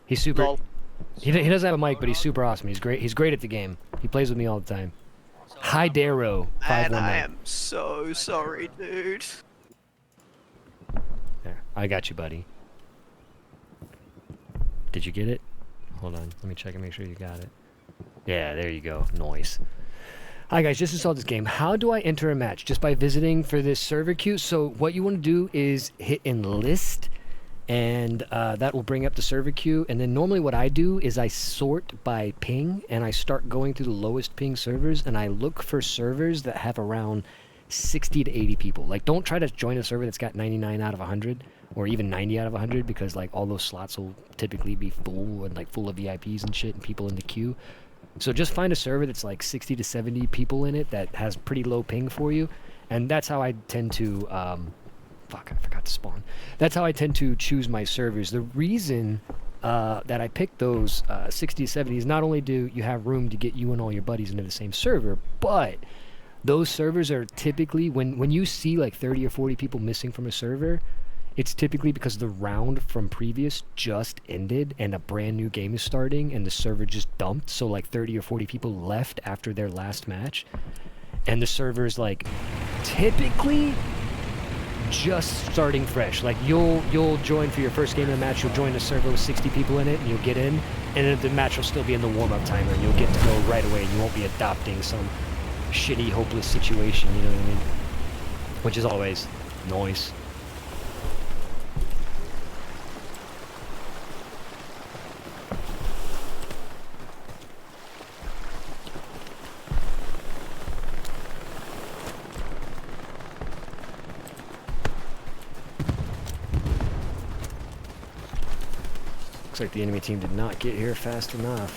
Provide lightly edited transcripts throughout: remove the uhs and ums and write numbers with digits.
He's super. Lol. He doesn't have a mic, but he's super awesome. He's great. He's great at the game. He plays with me all the time. Hi, Darrow. And I 519. am so sorry, dude. There, I got you, buddy. Did you get it? Hold on. Let me check and make sure you got it. Yeah, there you go. Nice. Hi guys, just installed this game. How do I enter a match? Just by visiting for this server queue. So what you want to do is hit enlist, and that will bring up the server queue. And then normally what I do is I sort by ping, and I start going through the lowest ping servers, and I look for servers that have around 60 to 80 people. Like, don't try to join a server that's got 99 out of 100, or even 90 out of 100, because like all those slots will typically be full and like full of VIPs and shit and people in the queue. So just find a server that's like 60 to 70 people in it that has pretty low ping for you, and that's how I tend to fuck, I forgot to spawn. That's how I tend to choose my servers. The reason that I picked those 60 to 70 is not only do you have room to get you and all your buddies into the same server, but those servers are typically, when you see like 30 or 40 people missing from a server, it's typically because the round from previous just ended and a brand new game is starting and the server just dumped. So like 30 or 40 people left after their last match, and the server's like typically just starting fresh. Like you'll join for your first game of the match, you'll join a server with 60 people in it, and you'll get in, and then the match will still be in the warm-up timer, and you'll get to go right away, and you won't be adopting some shitty, hopeless situation, you know what I mean? Which is always noise. Looks like the enemy team did not get here fast enough.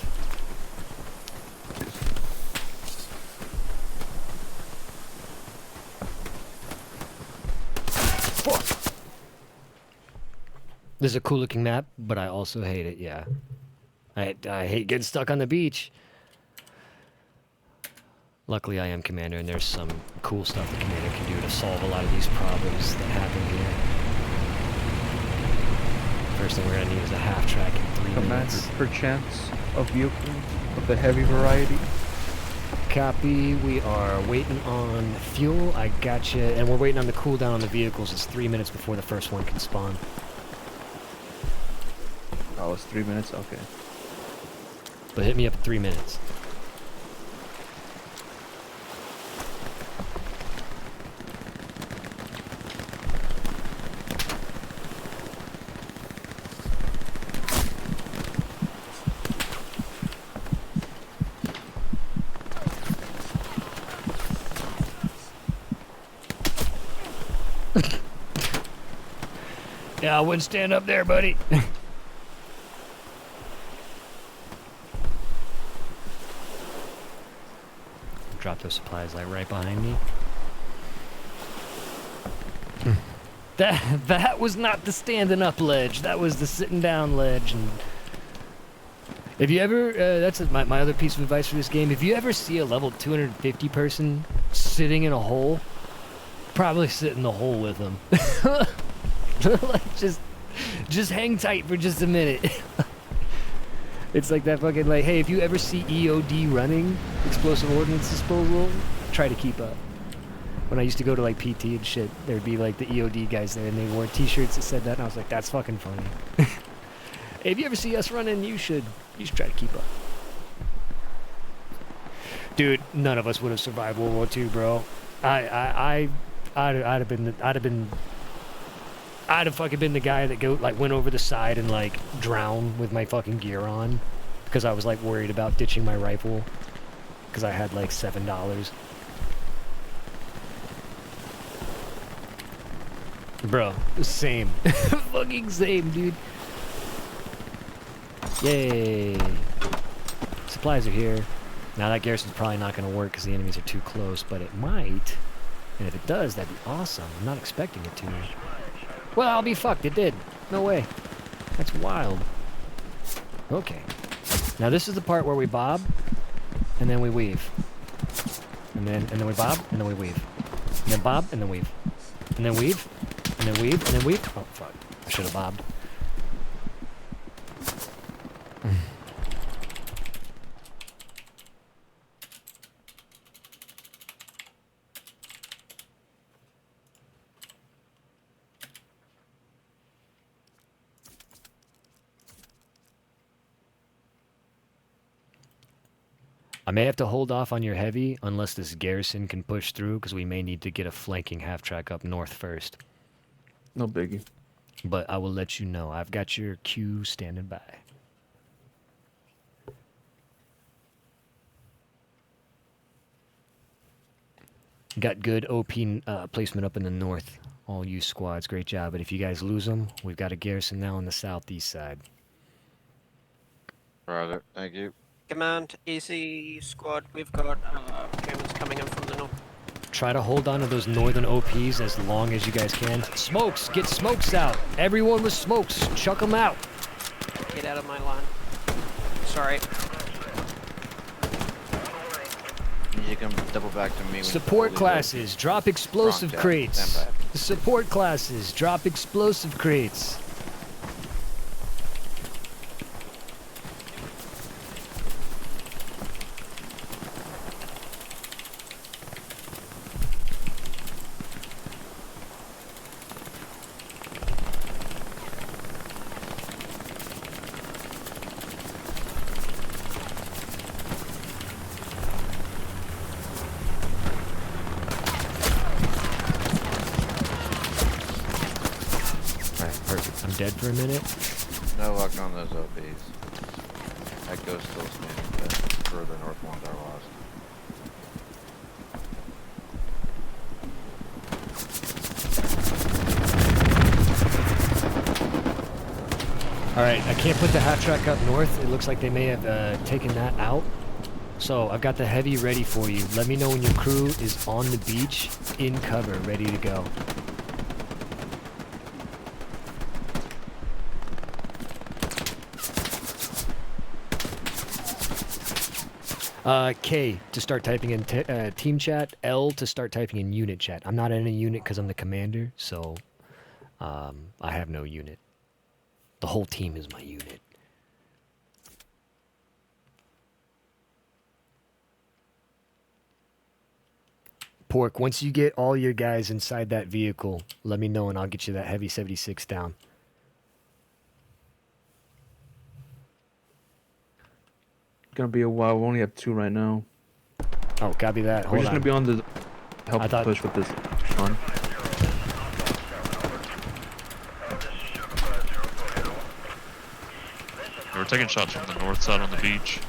Fuck! This is a cool looking map, but I also hate it, yeah. I hate getting stuck on the beach. Luckily I am Commander, and there's some cool stuff the Commander can do to solve a lot of these problems that happen here. First thing we're gonna need is a half track in 3 minutes. Commander, perchance a vehicle of the heavy variety. Copy. We are waiting on fuel. I gotcha. And we're waiting on the cooldown on the vehicles. It's 3 minutes before the first one can spawn. Oh, it's 3 minutes? Okay. But hit me up in 3 minutes. Yeah, I wouldn't stand up there, buddy. Drop those supplies like right behind me. That was not the standing up ledge. That was the sitting down ledge. And if you ever, that's my other piece of advice for this game. If you ever see a level 250 person sitting in a hole, probably sit in the hole with them. Like just hang tight for just a minute. It's like that fucking, like, hey, if you ever see EOD running, explosive ordnance disposal, try to keep up. When I used to go to like PT and shit, there'd be like the EOD guys there, and they wore t-shirts that said that, and I was like, that's fucking funny. Hey, if you ever see us running, you should try to keep up. Dude, none of us would have survived World War II, bro. I'd have fucking been the guy that went over the side and like drowned with my fucking gear on, because I was like worried about ditching my rifle because I had like $7. Bro, same. Fucking same, dude. Yay. Supplies are here. Now that garrison's probably not going to work because the enemies are too close, but it might. And if it does, that'd be awesome. I'm not expecting it to. Well, I'll be fucked. It did. No way. That's wild. Okay. Now this is the part where we bob, and then we weave. And then we bob, and then we weave. And then bob, and then weave. And then weave. And then weave, and then weave. Oh, fuck. I should have bobbed. I may have to hold off on your heavy unless this garrison can push through, because we may need to get a flanking half-track up north first. No biggie. But I will let you know. I've got your queue standing by. Got good OP placement up in the north. All you squads, great job. But if you guys lose them, we've got a garrison now on the southeast side. Roger. Thank you. Command, easy squad. We've got Germans coming in from the north. Try to hold on to those northern OPs as long as you guys can. Smokes! Get smokes out! Everyone with smokes! Chuck them out! Get out of my line. Sorry. You can double back to me. When Support you classes, drop explosive Wrong, Jack. crates. Stand by. Support classes, drop explosive crates. Dead for a minute. No luck on those OBs. That ghost still standing, but further north ones are lost. Alright, I can't put the half track up north. It looks like they may have taken that out. So I've got the heavy ready for you. Let me know when your crew is on the beach, in cover, ready to go. K to start typing in team chat, L to start typing in unit chat. I'm not in a unit because I'm the commander, so I have no unit. The whole team is my unit. Pork, once you get all your guys inside that vehicle, let me know and I'll get you that heavy 76 down. Gonna be a while. We only have 2 right now. Oh, copy that. We're Hold just on. gonna be on the help I thought- push with this one. We're taking shots from the north side on the beach.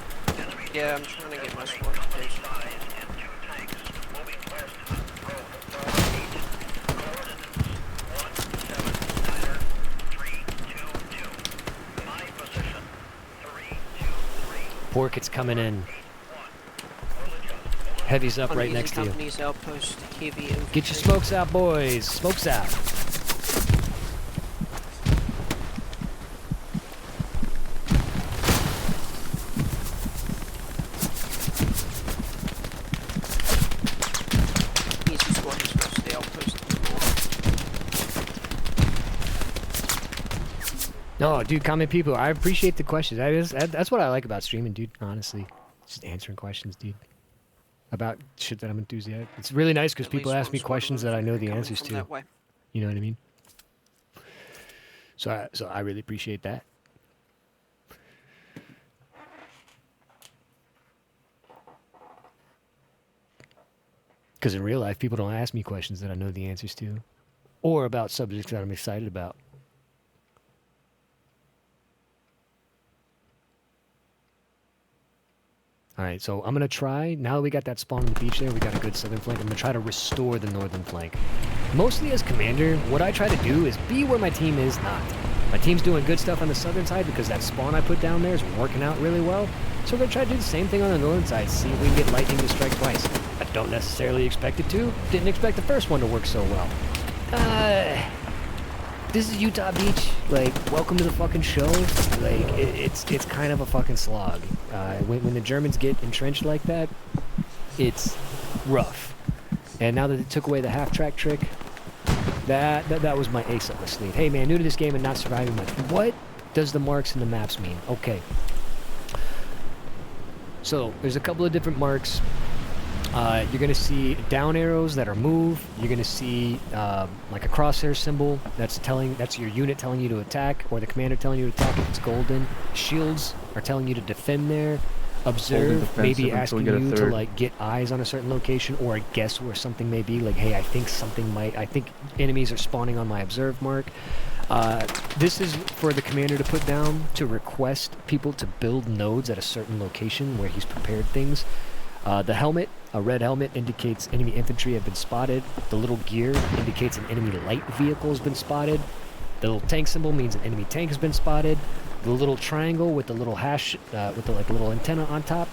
Yeah, I'm trying to get my squad to push. Pork, it's coming in. Heavy's up On right Easy next to you. Company's outpost, heavy infantry. Get your smokes out, boys. Smokes out. Easy squad is supposed to stay outpost to the north. No, dude, comment people. I appreciate the questions. That's what I like about streaming, dude. Honestly, just answering questions, dude. About shit that I'm enthusiastic. It's really nice because At people least ask one me squad questions of that I know the coming answers from to. that way. You know what I mean? So I really appreciate that. Because in real life, people don't ask me questions that I know the answers to, or about subjects that I'm excited about. Alright, so I'm going to try, now that we got that spawn on the beach there, we got a good southern flank, I'm going to try to restore the northern flank. Mostly as commander, what I try to do is be where my team is not. My team's doing good stuff on the southern side because that spawn I put down there is working out really well. So we're going to try to do the same thing on the northern side, see if we can get lightning to strike twice. I don't necessarily expect it to. Didn't expect the first one to work so well. This is Utah Beach. Like, welcome to the fucking show. Like, it's kind of a fucking slog. When the Germans get entrenched like that, it's rough. And now that they took away the half-track trick, that was my ace up my sleeve. Hey man, new to this game and not surviving much. What does the marks in the maps mean? Okay, So there's a couple of different marks. You're going to see down arrows that are move. You're going to see like a crosshair symbol that's your unit telling you to attack, or the commander telling you to attack if it's golden. Shields are telling you to defend there. Observe, maybe asking you to like get eyes on a certain location or guess where something may be. Like, hey, I think enemies are spawning on my observe mark. This is for the commander to put down to request people to build nodes at a certain location where he's prepared things. The helmet, a red helmet, indicates enemy infantry have been spotted. The little gear indicates an enemy light vehicle has been spotted. The little tank symbol means an enemy tank has been spotted. The little triangle with the little hash, with the little antenna on top,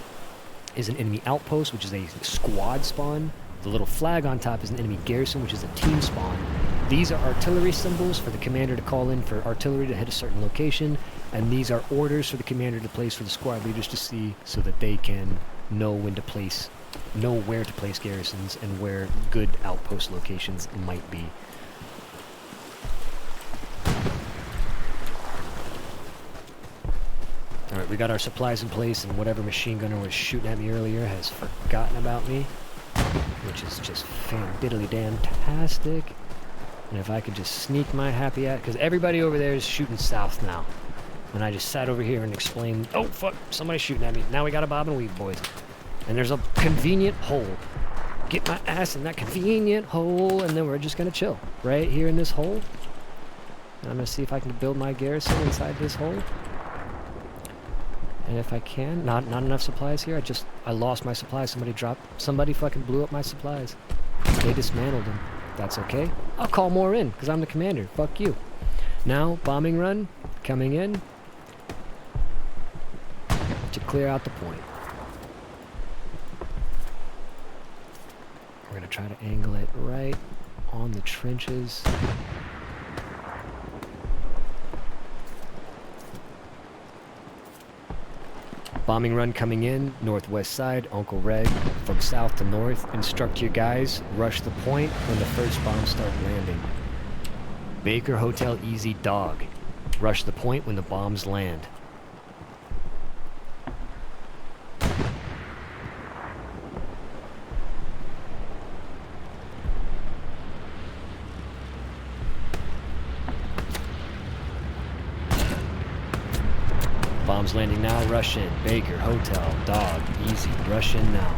is an enemy outpost, which is a squad spawn. The little flag on top is an enemy garrison, which is a team spawn. These are artillery symbols for the commander to call in for artillery to hit a certain location, and these are orders for the commander to place for the squad leaders to see, so that they can know where to place garrisons and where good outpost locations might be. Alright, we got our supplies in place, and whatever machine gunner was shooting at me earlier has forgotten about me, which is just fan-diddly-damn-tastic. And if I could just sneak my happy ass, because everybody over there is shooting south now. And I just sat over here and explained, oh fuck, somebody's shooting at me. Now we got a bob and weave, boys. And there's a convenient hole. Get my ass in that convenient hole, and then we're just gonna chill. Right here in this hole. And I'm gonna see if I can build my garrison inside this hole. And if I can, not enough supplies here. I lost my supplies. Somebody fucking blew up my supplies. They dismantled them. That's okay. I'll call more in, because I'm the commander. Fuck you. Now, bombing run, coming in to clear out the point. We're gonna try to angle it right on the trenches. Bombing run coming in, northwest side, Uncle Reg, from south to north. Instruct your guys, rush the point when the first bombs start landing. Baker Hotel Easy Dog. Rush the point when the bombs land. Bombs landing now, rush in. Baker, Hotel, Dog, Easy, rush in now.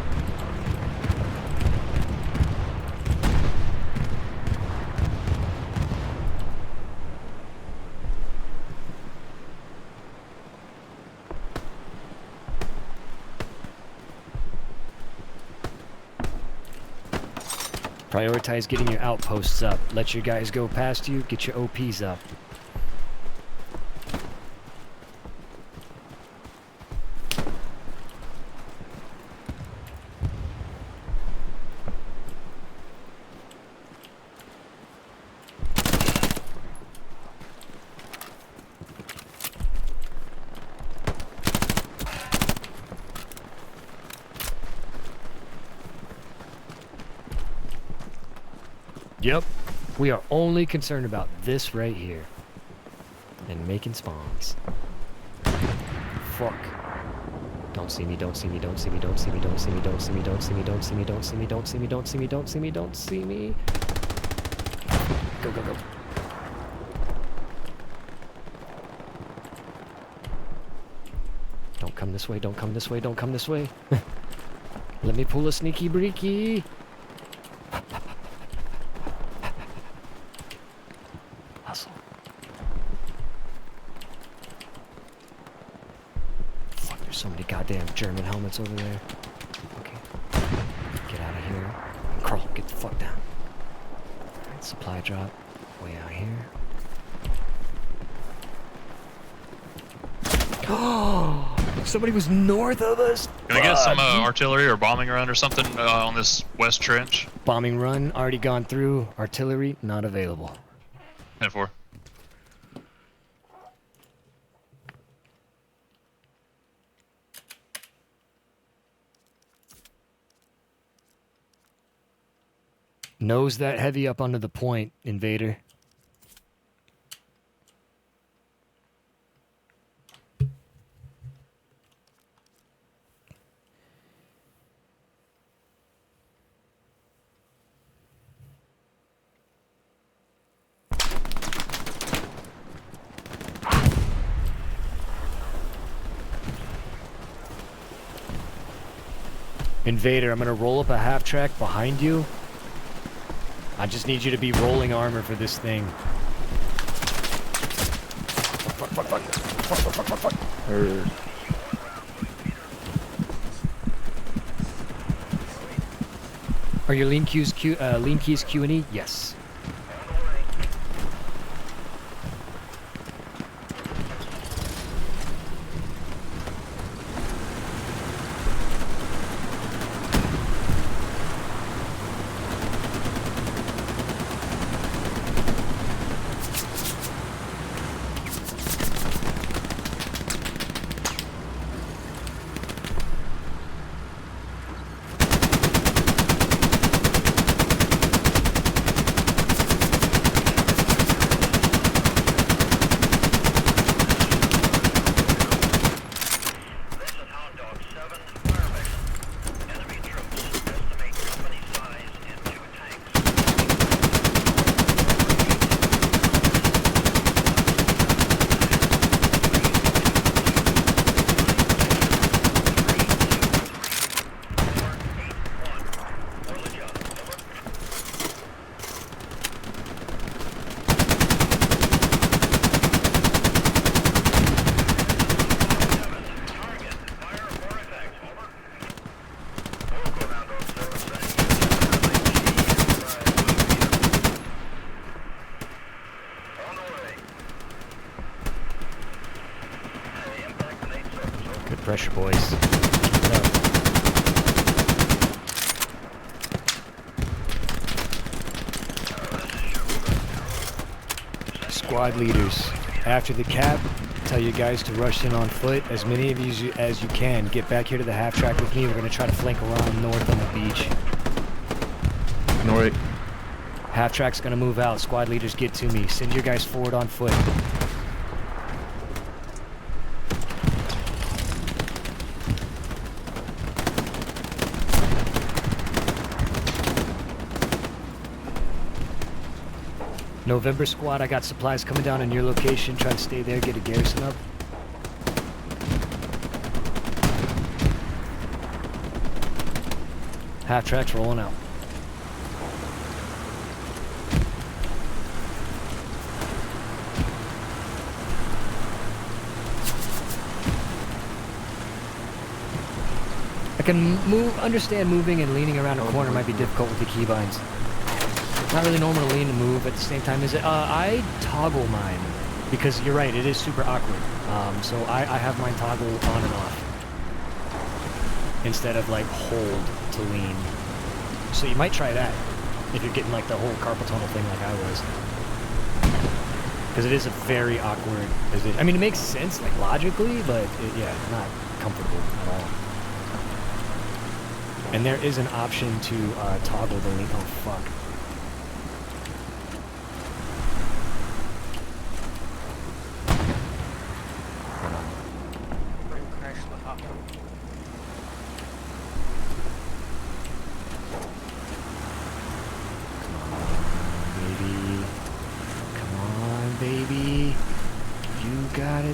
Prioritize getting your outposts up. Let your guys go past you, get your OPs up. Yep, we are only concerned about this right here. And making spawns. Fuck. Don't see me, don't see me, don't see me, don't see me, don't see me, don't see me, don't see me, don't see me, don't see me, don't see me, don't see me, don't see me, don't see me. Go, go, go. Don't come this way, don't come this way, don't come this way. Let me pull a sneaky breaky. Hustle. Fuck, there's so many goddamn German helmets over there. Okay. Get out of here. Crawl, get the fuck down. Alright, supply drop. Way out here. Oh! Somebody was north of us! Can I get some artillery or bombing run or something on this west trench? Bombing run, already gone through. Artillery, not available. 10-4. Nose that heavy up onto the point, Invader. Invader, I'm gonna roll up a half track behind you. I just need you to be rolling armor for this thing. Or Are your lean keys Q and E? Yes. Good pressure, boys. Keep it up. Squad leaders, after the cap, tell you guys to rush in on foot. As many of you as you can, get back here to the half track with me. We're gonna try to flank around north on the beach. ignore it. Half track's gonna move out. Squad leaders, get to me. Send your guys forward on foot. November squad, I got supplies coming down in your location. Try to stay there, get a garrison up. Half tracks rolling out. I can understand moving and leaning around a corner might be difficult with the keybinds. Not really normal to lean and move at the same time, is it? I toggle mine, because you're right, it is super awkward. So I have mine toggle on and off, instead of like hold to lean. So you might try that, if you're getting like the whole carpal tunnel thing like I was. Because it is a very awkward position. I mean, it makes sense, like logically, but yeah, not comfortable at all. And there is an option to toggle the lean. Oh, fuck.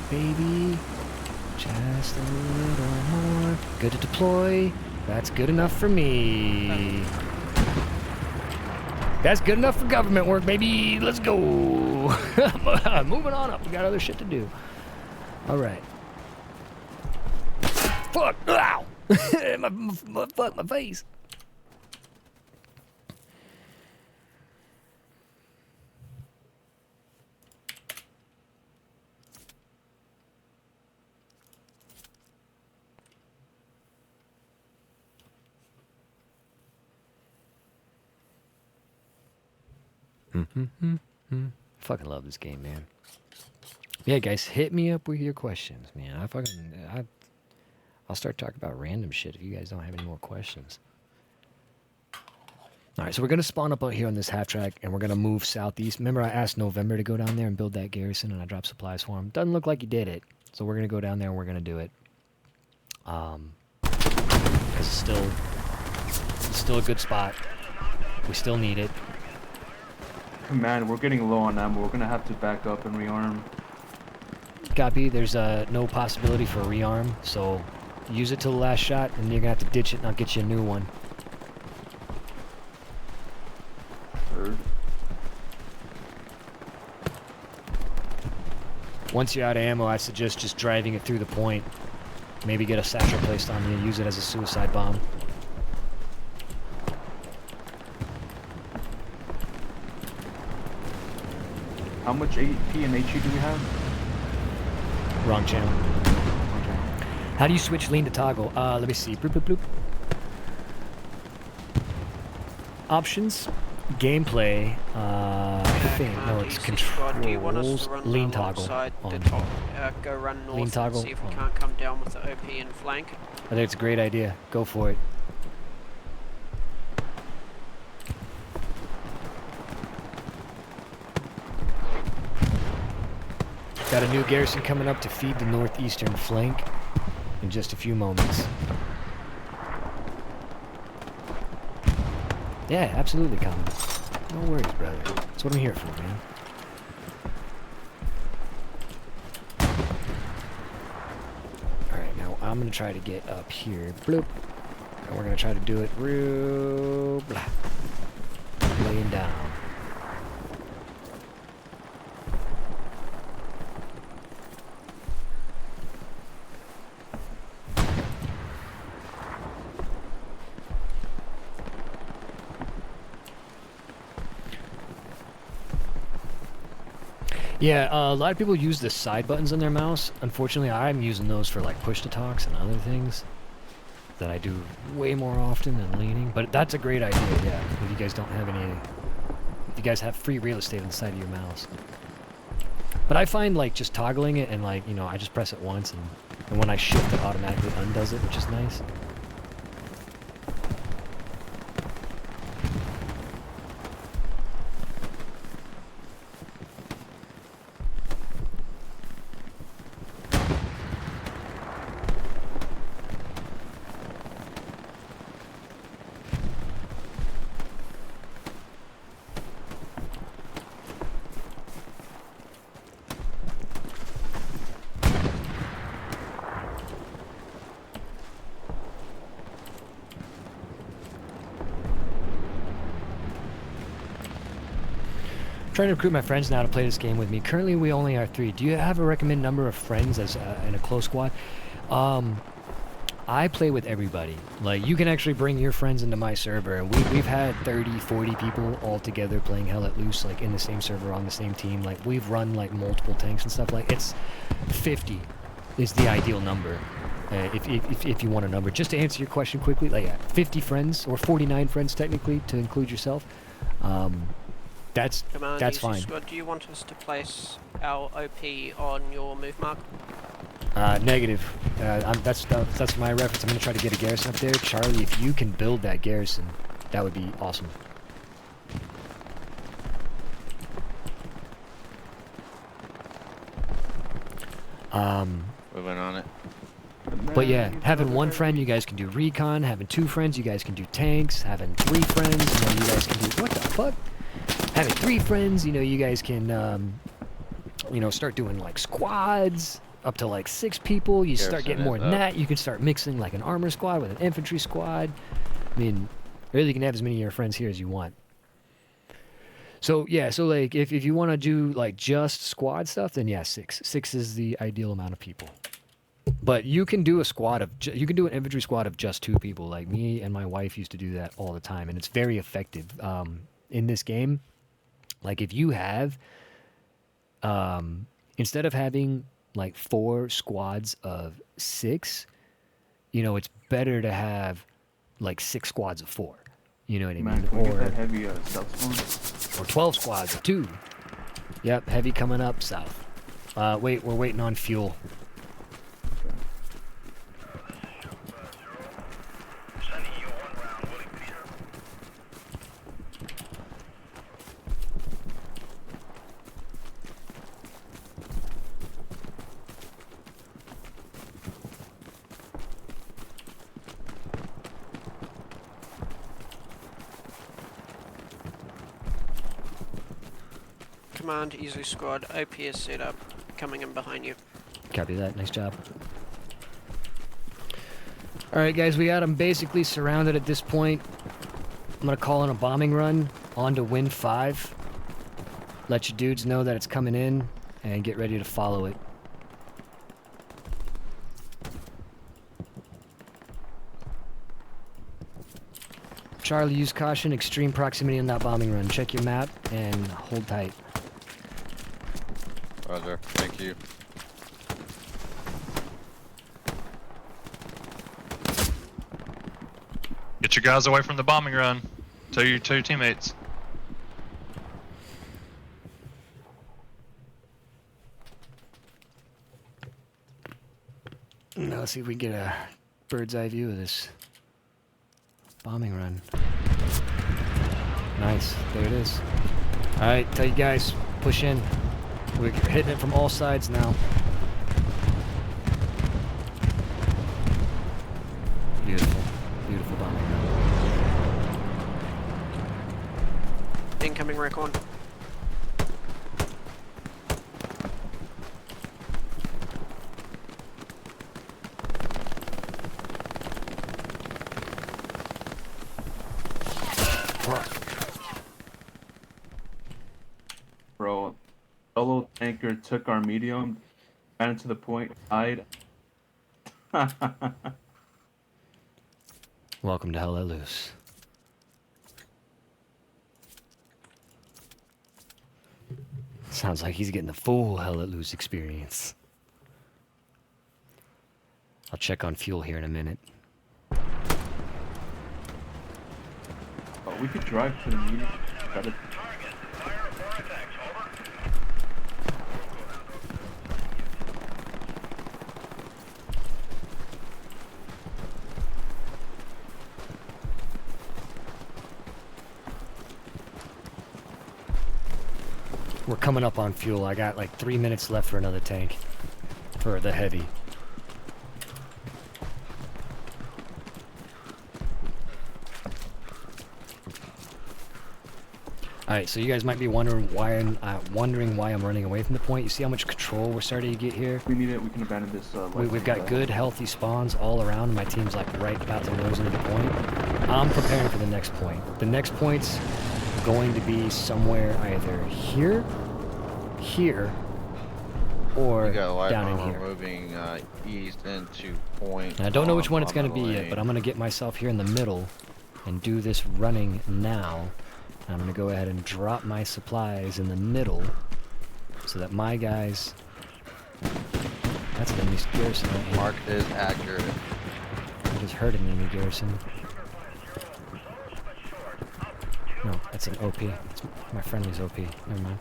Baby, just a little more. Good to deploy. That's good enough for me. That's good enough for government work, baby. Let's go. Moving on up. We got other shit to do. All right. Fuck. Ow. Fuck my face. Fucking love this game, man. Yeah, guys, hit me up with your questions, man. I'll start talking about random shit if you guys don't have any more questions. All right, so we're gonna spawn up out here on this half track, and we're gonna move southeast. Remember, I asked November to go down there and build that garrison, and I dropped supplies for him. Doesn't look like he did it, so we're gonna go down there and we're gonna do it. Because it's still a good spot. We still need it. Command, we're getting low on ammo. We're gonna have to back up and rearm. Copy. There's no possibility for rearm, so use it till the last shot, and you're gonna have to ditch it, and I'll get you a new one. Heard. Once you're out of ammo, I suggest just driving it through the point. Maybe get a satchel placed on you, use it as a suicide bomb. How much AP and HE do we have? Wrong channel. Okay. How do you switch lean to toggle? Let me see. Bloop, bloop, bloop. Options, gameplay. I think no, it's Do you want us controls. to run Lean toggle. alongside the On. top? Go run north Lean and toggle see if we on. can't come down with the OP and flank. I think it's a great idea. Go for it. Got a new garrison coming up to feed the northeastern flank in just a few moments. Yeah, absolutely, Colin. No worries, brother. That's what I'm here for, man. Alright, now I'm gonna try to get up here. Bloop. And we're gonna try to do it real blah. Laying down. Yeah, a lot of people use the side buttons on their mouse. Unfortunately, I'm using those for like push to talks and other things that I do way more often than leaning. But that's a great idea, yeah. If you guys don't have any, if you guys have free real estate on the side of your mouse. But I find like just toggling it and like, you know, I just press it once and when I shift it automatically undoes it, which is nice. Trying to recruit my friends now to play this game with me. Currently, we only are 3. Do you have a recommended number of friends as in a close squad? I play with everybody. Like, you can actually bring your friends into my server, and we've had 30, 40 people all together playing Hell Let Loose, like in the same server on the same team. Like, we've run like multiple tanks and stuff. Like, it's 50 is the ideal number. If you want a number. Just to answer your question quickly, like 50 friends or 49 friends technically to include yourself. That's Easy fine. Squad, do you want us to place our OP on your move mark? Negative. That's my reference. I'm gonna try to get a garrison up there. Charlie, if you can build that garrison, that would be awesome. Moving on it. But yeah, having one friend, you guys can do recon. Having 2 friends, you guys can do tanks. Having 3 friends, you know, you guys can do what the fuck? Having 3 friends, you know, you guys can, you know, start doing like squads up to like 6 people. You start getting more than that. You can start mixing like an armor squad with an infantry squad. I mean, really, you can have as many of your friends here as you want. So yeah, so like if you want to do like just squad stuff, then yeah, 6. 6 is the ideal amount of people. But you can do a squad of you can do an infantry squad of just 2 people. Like me and my wife used to do that all the time, and it's very effective in this game. Like if you have instead of having like 4 squads of 6, you know, it's better to have like 6 squads of 4. You know what I mean? Can we get that heavy south spawn? Or 12 squads of 2. Yep, heavy coming up south. Wait, we're waiting on fuel. Command, Easy Squad, OP is set up, coming in behind you. Copy that. Nice job. Alright guys, we got them basically surrounded at this point. I'm gonna call in a bombing run onto Wind 5. Let you dudes know that it's coming in, and get ready to follow it. Charlie, use caution, extreme proximity on that bombing run. Check your map and hold tight. Roger. Thank you. Get your guys away from the bombing run. Tell your teammates. Now let's see if we can get a bird's eye view of this bombing run. Nice, there it is. Alright, tell you guys, push in. We're hitting it from all sides now. Beautiful, beautiful bombing run. Incoming recon. Bro, solo tanker took our medium, ran into the point, died. Welcome to Hell Let Loose. Sounds like he's getting the full Hell Let Loose experience. I'll check on fuel here in a minute. Oh, we could drive to the medium. Got it. We're coming up on fuel. I got like 3 minutes left for another tank. For the heavy. Alright, so you guys might be wondering why I'm running away from the point. You see how much control we're starting to get here? If we need it, we can abandon this. We've got good, healthy spawns all around. My team's like right about to nose into the point. I'm preparing for the next point. The next point's going to be somewhere either here, here, or We got a light down in armor here. moving east into point. And I don't know which one it's on going to the be yet, lane. but I'm going to get myself here in the middle and do this running now. And I'm going to go ahead and drop my supplies in the middle so that my guys... That's an enemy garrison right here. Mark is accurate. I just heard an enemy garrison. No, that's an OP. It's my friendly's OP. Never mind.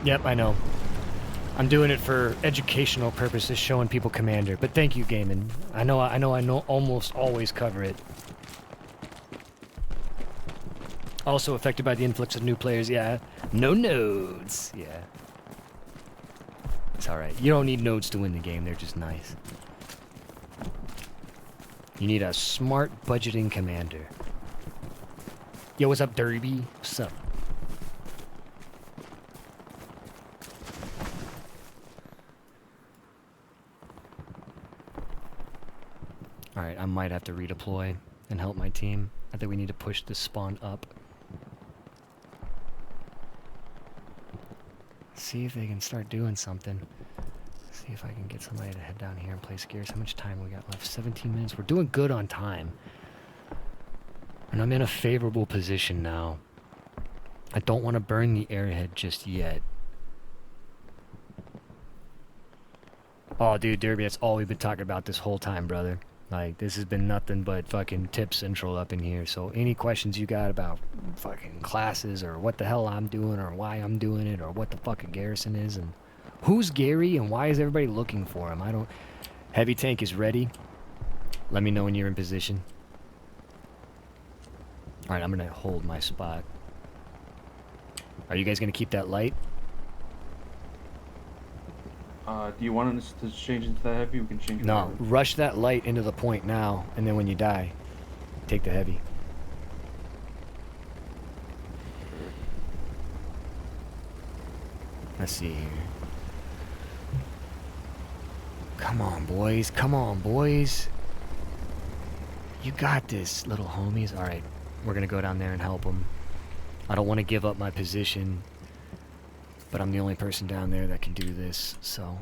Yep, I know. I'm doing it for educational purposes, showing people Commander. But thank you, Gaiman. I know almost always cover it. Also affected by the influx of new players, yeah. No nodes, yeah. It's alright. You don't need nodes to win the game, they're just nice. You need a smart budgeting commander. Yo, what's up, Derby? What's up? Alright, I might have to redeploy and help my team. I think we need to push this spawn up. See if they can start doing something. See if I can get somebody to head down here and play scarce. How much time we got left? 17 minutes. We're doing good on time. And I'm in a favorable position now. I don't want to burn the airhead just yet. Oh, dude, Derby, that's all we've been talking about this whole time, brother. Like, this has been nothing but fucking tip central up in here. So any questions you got about fucking classes or what the hell I'm doing or why I'm doing it or what the fuck a garrison is and who's Gary and why is everybody looking for him? I don't... Heavy tank is ready. Let me know when you're in position. Alright, I'm gonna hold my spot. Are you guys gonna keep that light? Do you want us to change into the heavy? We can change. No, whatever. rush that light into the point now, and then when you die, take the heavy. Let's see here. Come on, boys. Come on, boys. You got this, little homies. All right, we're gonna go down there and help them. I don't want to give up my position, but I'm the only person down there that can do this, so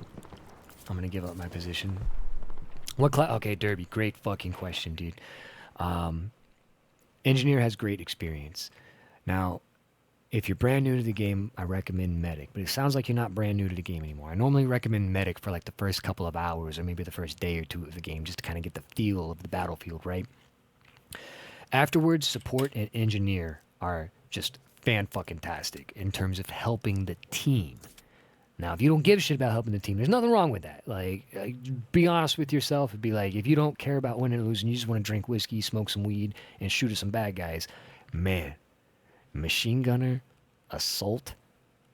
I'm gonna give up my position. What class? Okay, Derby. Great fucking question, dude. Engineer has great experience. Now, if you're brand new to the game, I recommend medic. But it sounds like you're not brand new to the game anymore. I normally recommend medic for like the first couple of hours or maybe the first day or two of the game, just to kind of get the feel of the battlefield, right? Afterwards, support and engineer are just fan-fucking-tastic in terms of helping the team. Now, if you don't give a shit about helping the team, there's nothing wrong with that. Like, be honest with yourself and be like, if you don't care about winning or losing, you just want to drink whiskey, smoke some weed, and shoot at some bad guys, man, machine gunner, assault,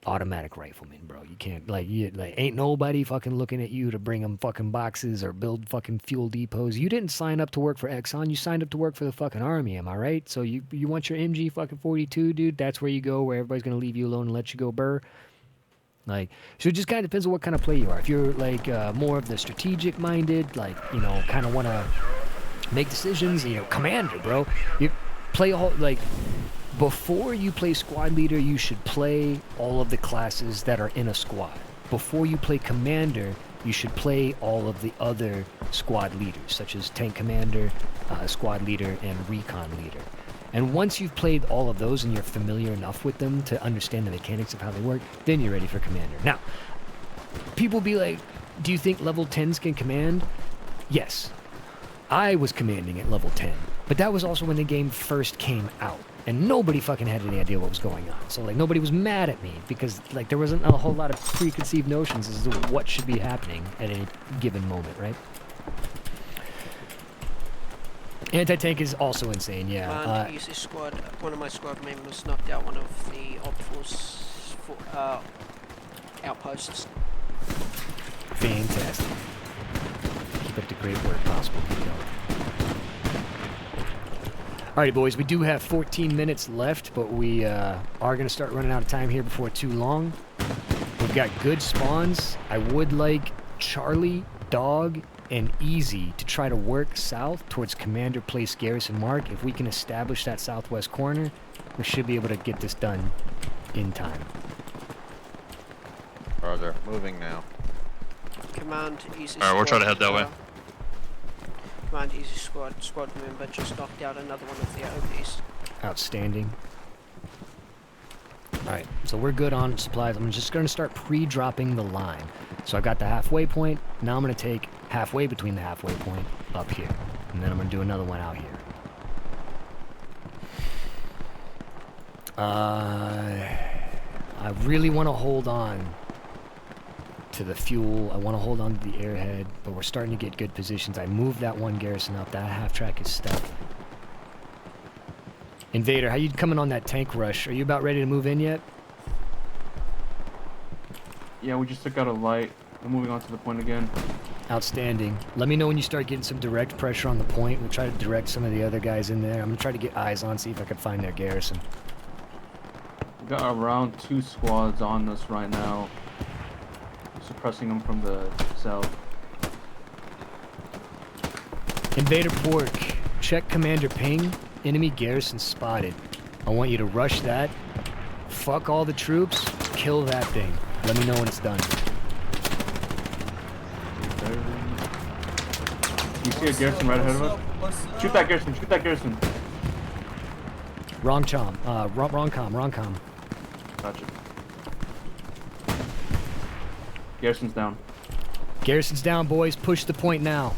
automatic rifleman, bro. You can't, like, ain't nobody fucking looking at you to bring them fucking boxes or build fucking fuel depots. You didn't sign up to work for Exxon. You signed up to work for the fucking army, am I right? So you want your MG fucking 42, dude? That's where you go, where everybody's gonna leave you alone and let you go burr. Like, so it just kind of depends on what kind of play you are. If you're like more of the strategic minded, like, you know, kind of want to make decisions, you know, commander, bro. You play all, like, before you play squad leader, you should play all of the classes that are in a squad. Before you play commander, you should play all of the other squad leaders, such as tank commander, squad leader, and recon leader. And once you've played all of those and you're familiar enough with them to understand the mechanics of how they work, then you're ready for commander. Now, people be like, do you think level 10s can command? Yes. I was commanding at level 10, but that was also when the game first came out. And nobody fucking had any idea what was going on. So, like, nobody was mad at me because, like, there wasn't a whole lot of preconceived notions as to what should be happening at any given moment, right? Anti-tank is also insane, yeah. Easy squad. One of my squad members knocked out one of the op force outposts. Fantastic. Keep up the great work possible, Vito. Alrighty, boys, we do have 14 minutes left, but we are going to start running out of time here before too long. We've got good spawns. I would like Charlie, Dog, and Easy to try to work south towards Commander Place Garrison Mark. If we can establish that southwest corner, we should be able to get this done in time. Roger. Moving now. Command easy. Alright, we'll try to head that way. Command easy squad. Squad member just knocked out another one of the OPs. Outstanding. Alright, so we're good on supplies. I'm just going to start pre-dropping the line. So I've got the halfway point. Now I'm going to take halfway between the halfway point up here. And then I'm going to do another one out here. I really want to hold on to the fuel. I want to hold on to the airhead, but we're starting to get good positions. I moved that one garrison up. That half track is stuck. Invader, how you coming on that tank rush? Are you about ready to move in yet? Yeah, we just took out a light. We're moving on to the point again. Outstanding. Let me know when you start getting some direct pressure on the point. We'll try to direct some of the other guys in there. I'm going to try to get eyes on, see if I can find their garrison. We got around 2 squads on us right now. Suppressing them from the south. Invader Pork, check Commander Ping. Enemy garrison spotted. I want you to rush that. Fuck all the troops. Kill that thing. Let me know when it's done. You see a garrison right ahead of us? Shoot that garrison, shoot that garrison. Wrong com. Wrong com. Gotcha. Garrison's down. Garrison's down, boys. Push the point now.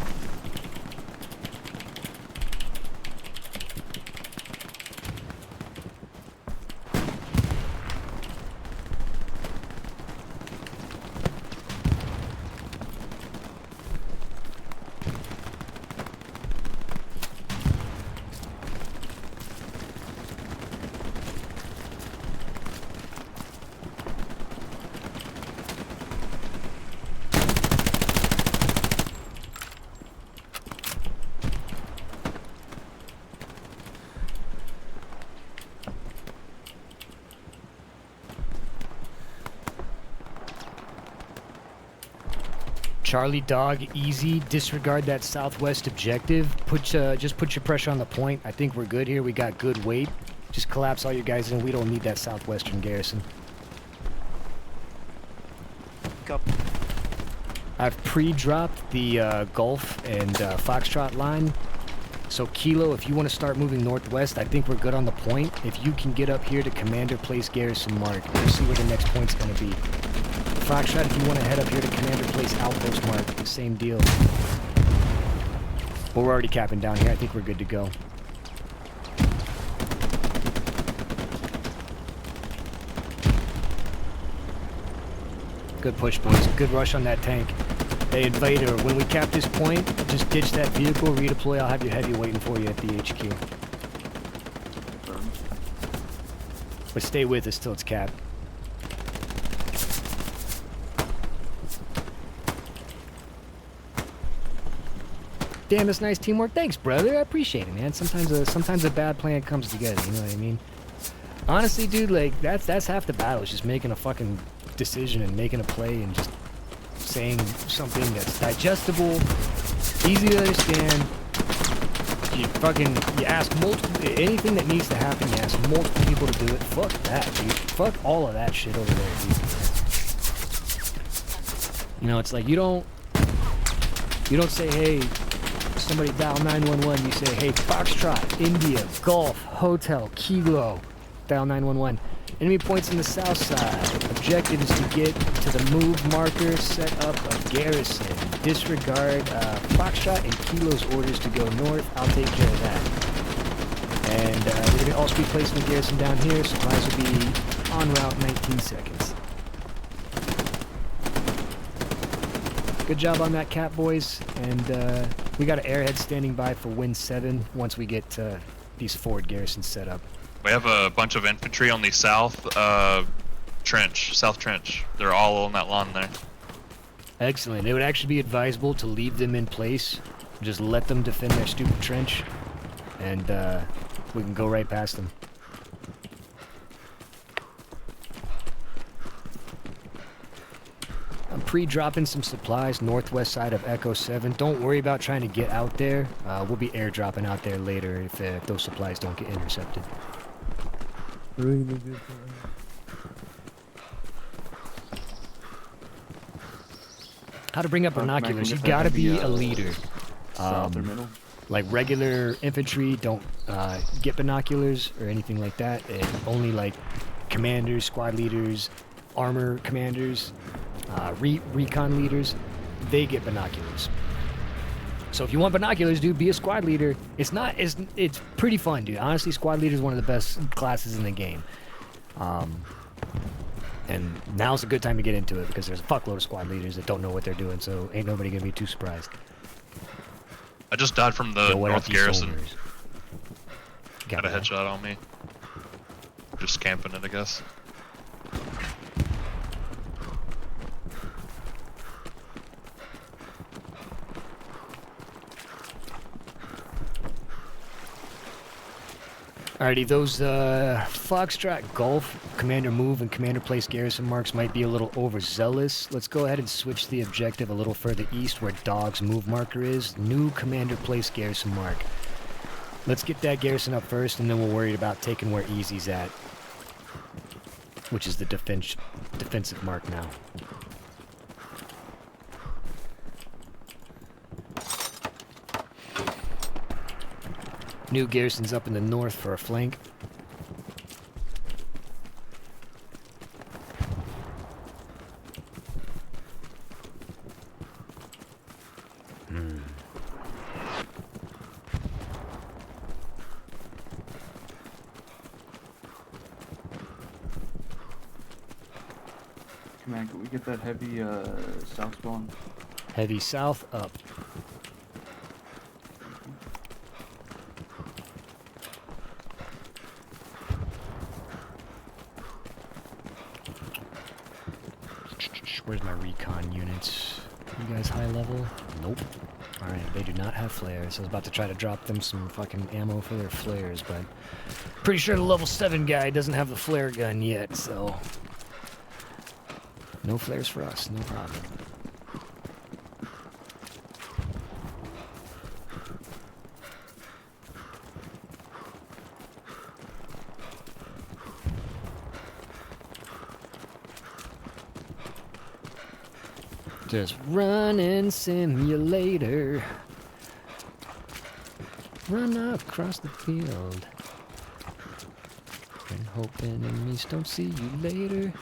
Charlie Dog, easy. Disregard that southwest objective. Just put your pressure on the point. I think we're good here. We got good weight. Just collapse all your guys in. We don't need that southwestern garrison. Go. I've pre-dropped the Gulf and Foxtrot line. So Kilo, if you want to start moving northwest, I think we're good on the point. If you can get up here to Commander Place Garrison Mark, we'll see where the next point's going to be. Foxtrot, if you want to head up here to Commander Place Outpost Mark, same deal. But we're already capping down here. I think we're good to go. Good push, boys. Good rush on that tank. Hey, Invader, when we cap this point, just ditch that vehicle, redeploy. I'll have your heavy waiting for you at the HQ. But stay with us till it's capped. Damn, that's nice teamwork. Thanks, brother. I appreciate it, man. Sometimes a bad plan comes together. You know what I mean? Honestly, dude, like that's half the battle. It's just making a fucking decision and making a play and just saying something that's digestible, easy to understand. You ask multiple, anything that needs to happen, you ask multiple people to do it. Fuck that, dude. Fuck all of that shit over there, dude. You know, it's like you don't say, hey, somebody dial 911. You say, hey, Foxtrot, India, Golf, Hotel, Kilo, dial 911. Enemy points in the south side. Objective is to get to the move marker, set up a garrison. Disregard Foxtrot and Kilo's orders to go north. I'll take care of that. And we're going to also be placing the garrison down here. Supplies will be en route 19 seconds. Good job on that cap, boys. And we got an airhead standing by for win 7 once we get these forward garrisons set up. We have a bunch of infantry on the south trench. They're all on that lawn there. Excellent. It would actually be advisable to leave them in place. Just let them defend their stupid trench. And we can go right past them. I'm pre-dropping some supplies northwest side of Echo 7. Don't worry about trying to get out there. We'll be airdropping out there later if those supplies don't get intercepted. Really good. How to bring up binoculars? You gotta be a leader. South or middle? Like regular infantry don't get binoculars or anything like that. Only like commanders, squad leaders, armor commanders, recon leaders, they get binoculars. So if you want binoculars, dude, be a squad leader. It's pretty fun, dude. Honestly, squad leader is one of the best classes in the game. And now's a good time to get into it because there's a fuckload of squad leaders that don't know what they're doing, so ain't nobody gonna be too surprised. I just died from the North Garrison. Got a that. headshot on me. Just camping it, I guess. Alrighty, those Foxtrot Golf Commander Move and Commander Place Garrison marks might be a little overzealous. Let's go ahead and switch the objective a little further east where Dog's move marker is. New Commander Place Garrison mark. Let's get that garrison up first, and then we'll worry about taking where Easy's at, which is the defensive mark now. New garrison's up in the north for a flank. Command, can we get that heavy south spawn? Heavy south up. Where's my recon units? You guys high level? Nope. Alright, they do not have flares. I was about to try to drop them some fucking ammo for their flares, but pretty sure the level 7 guy doesn't have the flare gun yet, so no flares for us, no problem. Just running simulator. Run across the field. And hoping enemies don't see you later.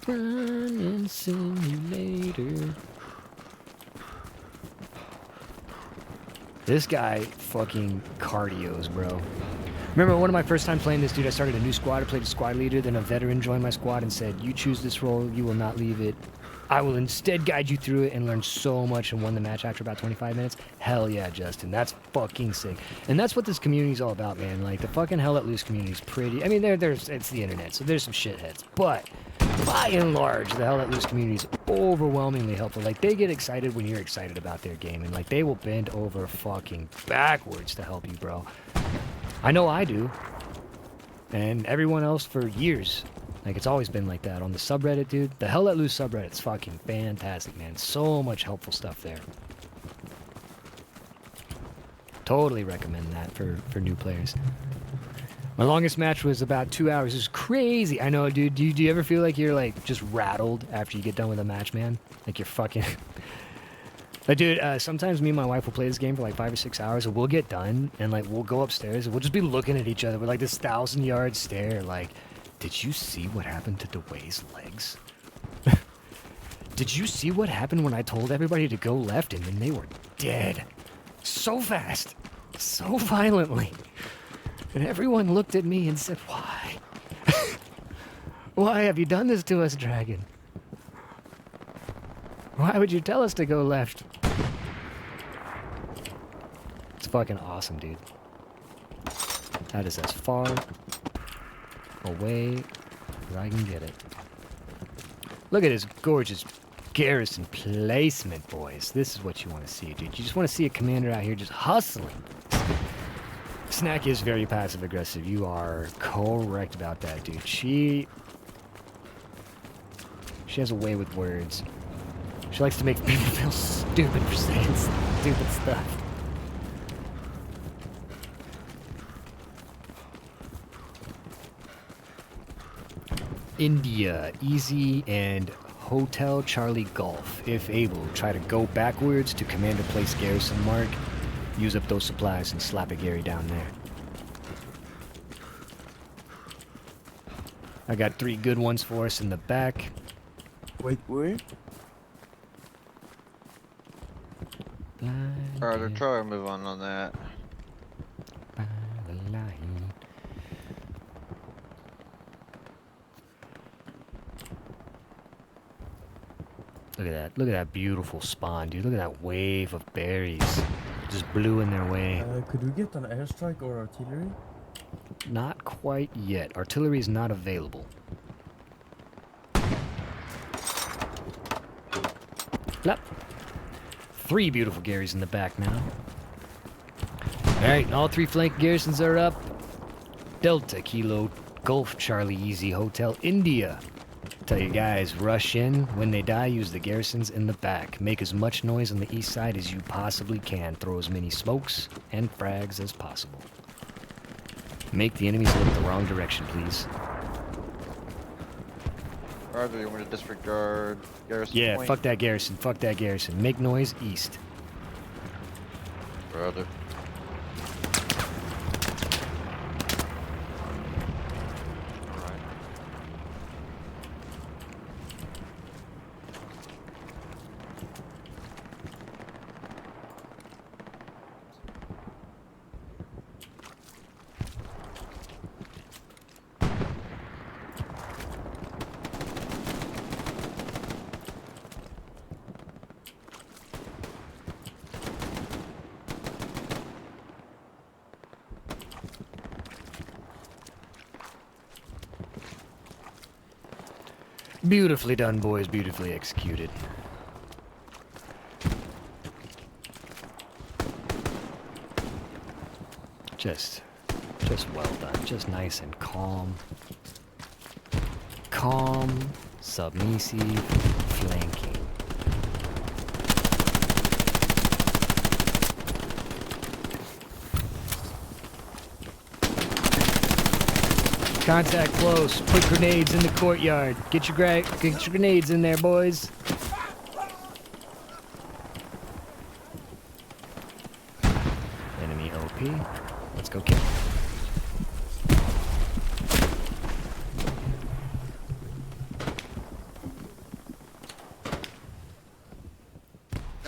Running simulator. This guy fucking cardios, bro. Remember one of my first time playing this dude, I started a new squad, I played a squad leader, then a veteran joined my squad and said, you choose this role, you will not leave it. I will instead guide you through it, and learn so much and won the match after about 25 minutes. Hell yeah, Justin. That's fucking sick. And that's what this community's all about, man. Like, the fucking Hell Let Loose community's pretty... I mean, it's the internet, so there's some shitheads. But, by and large, the Hell Let Loose community's overwhelmingly helpful. Like, they get excited when you're excited about their game. And, like, they will bend over fucking backwards to help you, bro. I know I do. And everyone else for years. Like, it's always been like that on the subreddit, dude. The Hell Let Loose subreddit's fucking fantastic, man. So much helpful stuff there. Totally recommend that for new players. My longest match was about 2 hours. It was crazy. I know, dude. Do you ever feel like you're, like, just rattled after you get done with a match, man? Like, you're fucking... Like, dude, sometimes me and my wife will play this game for, like, 5 or 6 hours, and we'll get done, and, like, we'll go upstairs, and we'll just be looking at each other with, like, this 1,000-yard stare, like... Did you see what happened to DeWay's legs? Did you see what happened when I told everybody to go left and then they were dead? So fast. So violently. And everyone looked at me and said, why? Why have you done this to us, Dragon? Why would you tell us to go left? It's fucking awesome, dude. That is as far away as I can get it. Look at this gorgeous garrison placement, boys. This is what you want to see, dude. You just want to see a commander out here just hustling. Snack is very passive aggressive. You are correct about that, dude. She has a way with words. She likes to make people feel stupid for saying stupid stuff. India, easy, and Hotel Charlie Golf. If able, try to go backwards to Commander Place Garrison Mark. Use up those supplies and slap a Gary down there. I got 3 good ones for us in the back. Wait, where? Alright, they're trying to move on that. Look at that. Look at that beautiful spawn, dude. Look at that wave of berries. Just blew in their way. Could we get an airstrike or artillery? Not quite yet. Artillery is not available. Flap. 3 beautiful Garys in the back now. Alright, all 3 flank garrisons are up. Delta, Kilo, Golf, Charlie, Easy, Hotel, India. Tell you guys, rush in. When they die, use the garrisons in the back. Make as much noise on the east side as you possibly can. Throw as many smokes and frags as possible. Make the enemies look the wrong direction, please. Arthur, you want to disregard garrison Yeah, point? fuck that garrison. Fuck that garrison. Make noise east. Brother. Alright. Beautifully done, boys. Beautifully executed. Just well done. Just nice and calm. Calm, submissive, flanking. Contact close. Put grenades in the courtyard. Get your grenades in there, boys.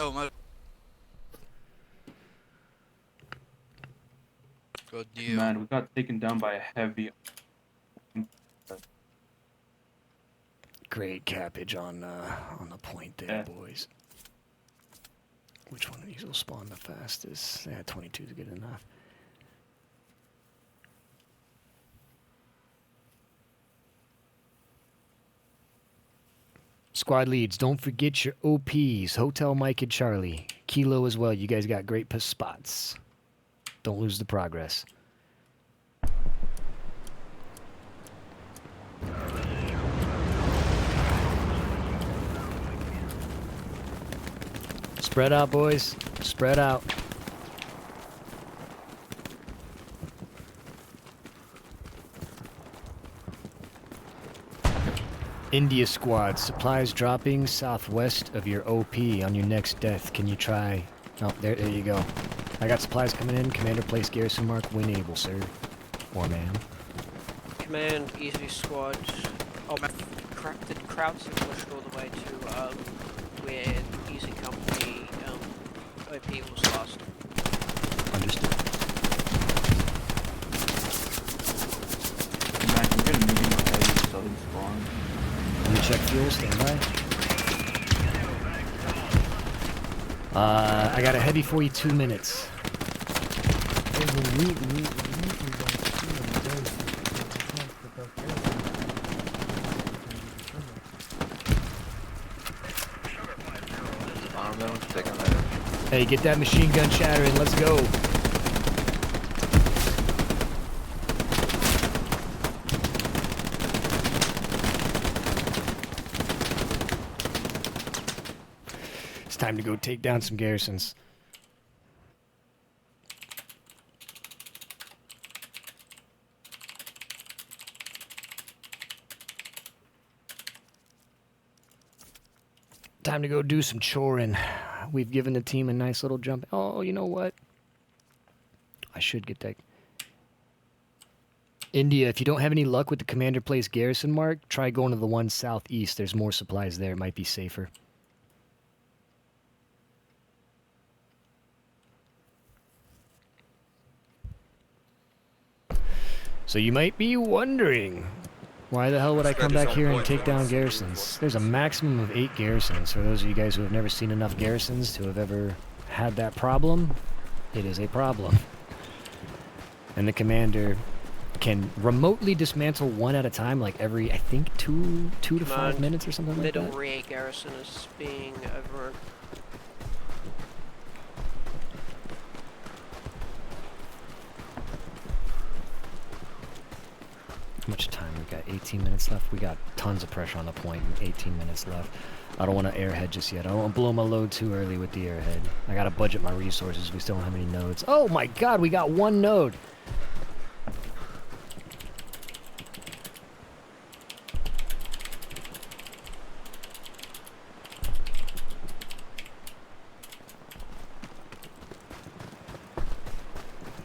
Oh my. Good deal. Man, we got taken down by a heavy. Great cappage on the point there, Yeah. boys. Which one of these will spawn the fastest? Yeah, 22 is good enough. Squad leads, don't forget your OPs. Hotel Mike and Charlie. Kilo as well. You guys got great spots. Don't lose the progress. Spread out, boys. Spread out. India squad, supplies dropping southwest of your OP on your next death. Can you try? Oh, there you go. I got supplies coming in. Commander, place garrison mark when able, sir. Or ma'am. Command, easy squad. Oh, the crowds have pushed all the way to where Easy Company OP was lost. Understood. Man, can we get a meeting with heavy southern spawn? Let me check fuel. Stand by. I got a heavy for you. 2 minutes. Arm them, take them there. Hey, get that machine gun chattering. Let's go. It's time to go take down some garrisons. Time to go do some choring. We've given the team a nice little jump. Oh, you know what? I should get that. India, if you don't have any luck with the commander place garrison mark, try going to the one southeast. There's more supplies there. It might be safer. So you might be wondering, why the hell would I come back here and take down garrisons? There's a maximum of 8 garrisons. For those of you guys who have never seen enough garrisons to have ever had that problem, it is a problem. And the commander can remotely dismantle one at a time, like every, I think, two to 5 minutes or something like Middle that. rear garrison is being overrun. How much time? We got 18 minutes left. We got tons of pressure on the point and 18 minutes left. I don't want to airhead just yet. I don't want to blow my load too early with the airhead. I got to budget my resources. We still don't have any nodes. Oh my god, we got 1 node.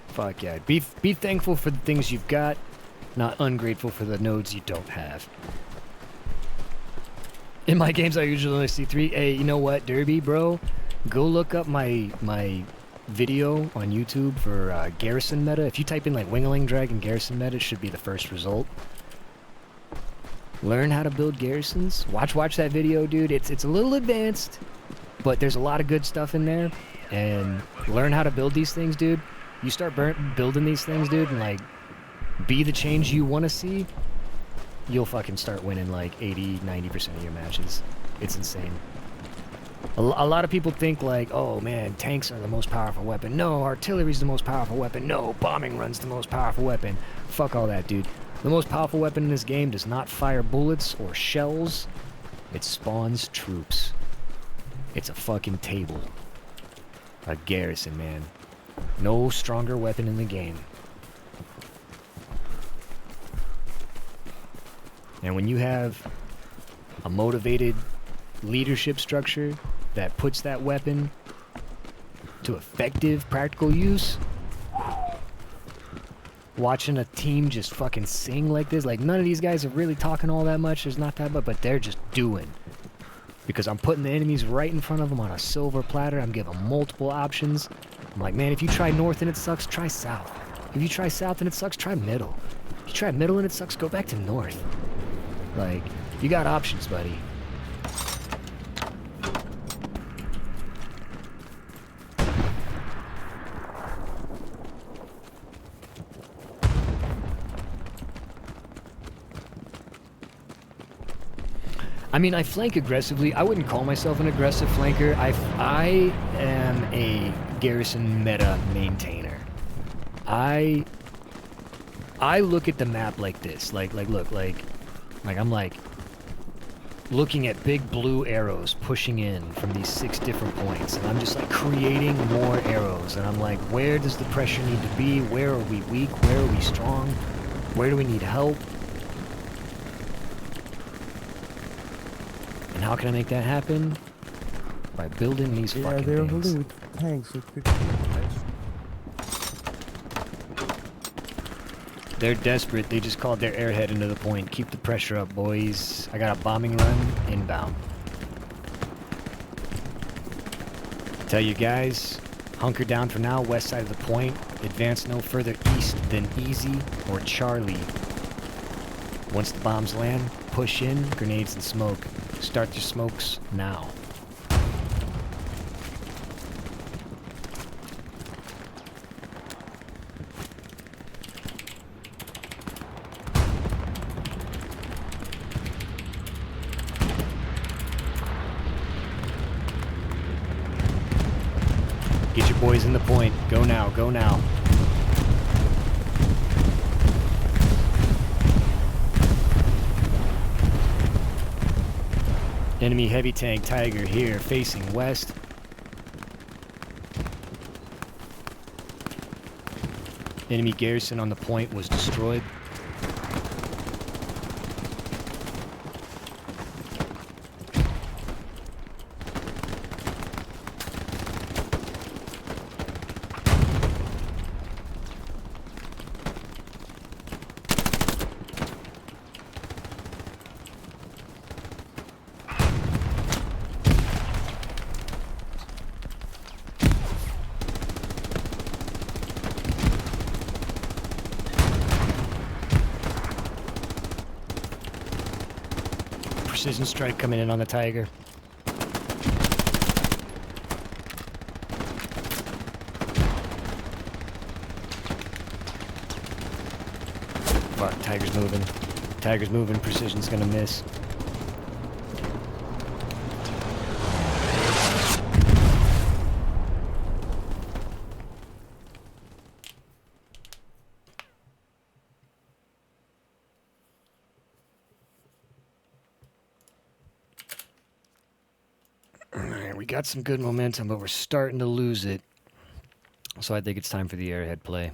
Fuck yeah. Be thankful for the things you've got, not ungrateful for the nodes you don't have. In my games, I usually only see 3. Hey, you know what, Derby, bro? Go look up my video on YouTube for garrison meta. If you type in like Wingling Dragon garrison meta, it should be the first result. Learn how to build garrisons. Watch that video, dude. It's a little advanced, but there's a lot of good stuff in there. And learn how to build these things, dude. You start building these things, dude, and like be the change you want to see, you'll fucking start winning like 80-90% of your matches. It's insane. A lot of people think like, oh man, tanks are the most powerful weapon. No, artillery's the most powerful weapon. No, bombing run's the most powerful weapon. Fuck all that, dude. The most powerful weapon in this game does not fire bullets or shells. It spawns troops. It's a fucking table. A garrison, man. No stronger weapon in the game. And when you have a motivated leadership structure that puts that weapon to effective, practical use, watching a team just fucking sing like this, like none of these guys are really talking all that much, there's not that much, but they're just doing. because I'm putting the enemies right in front of them on a silver platter. I'm giving them multiple options. I'm like, man, if you try north and it sucks, try south. If you try south and it sucks, try middle. If you try middle and it sucks, go back to north. Like, you got options, buddy. I mean, I flank aggressively. I wouldn't call myself an aggressive flanker. I am a garrison meta maintainer. I look at the map like this. Like I'm like looking at big blue arrows pushing in from these 6 different points, and I'm just like creating more arrows, and I'm like, where does the pressure need to be? Where are we weak? Where are we strong? Where do we need help? And how can I make that happen? By building these Yeah, fucking they're things. holding with tanks, so it could be nice. They're desperate. They just called their airhead into the point. Keep the pressure up, boys. I got a bombing run inbound. Tell you guys, hunker down for now, west side of the point. Advance no further east than Easy or Charlie. Once the bombs land, push in, grenades and smoke. Start your smokes now. Get your boys in the point. Go now, go now. Enemy heavy tank Tiger here, facing west. Enemy garrison on the point was destroyed. Precision strike coming in on the Tiger. Fuck, Tiger's moving. Tiger's moving, Precision's gonna miss. Alright, we got some good momentum, but we're starting to lose it. So I think it's time for the airhead play.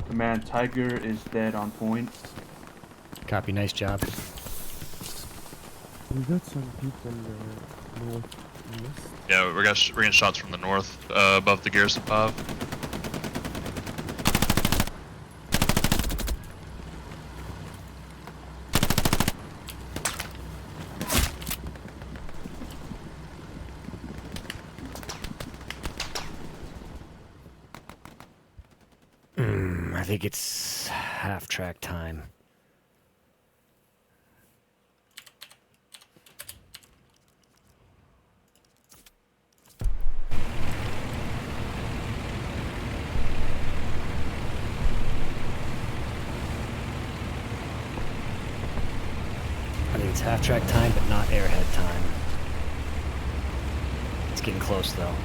Command, Tiger is dead on point. Copy, nice job. We got some people in the northwest. Yeah, we're getting shots from the north, above the garrison pub. I think it's half-track time. It's half-track time, but not airhead time. It's getting close, though.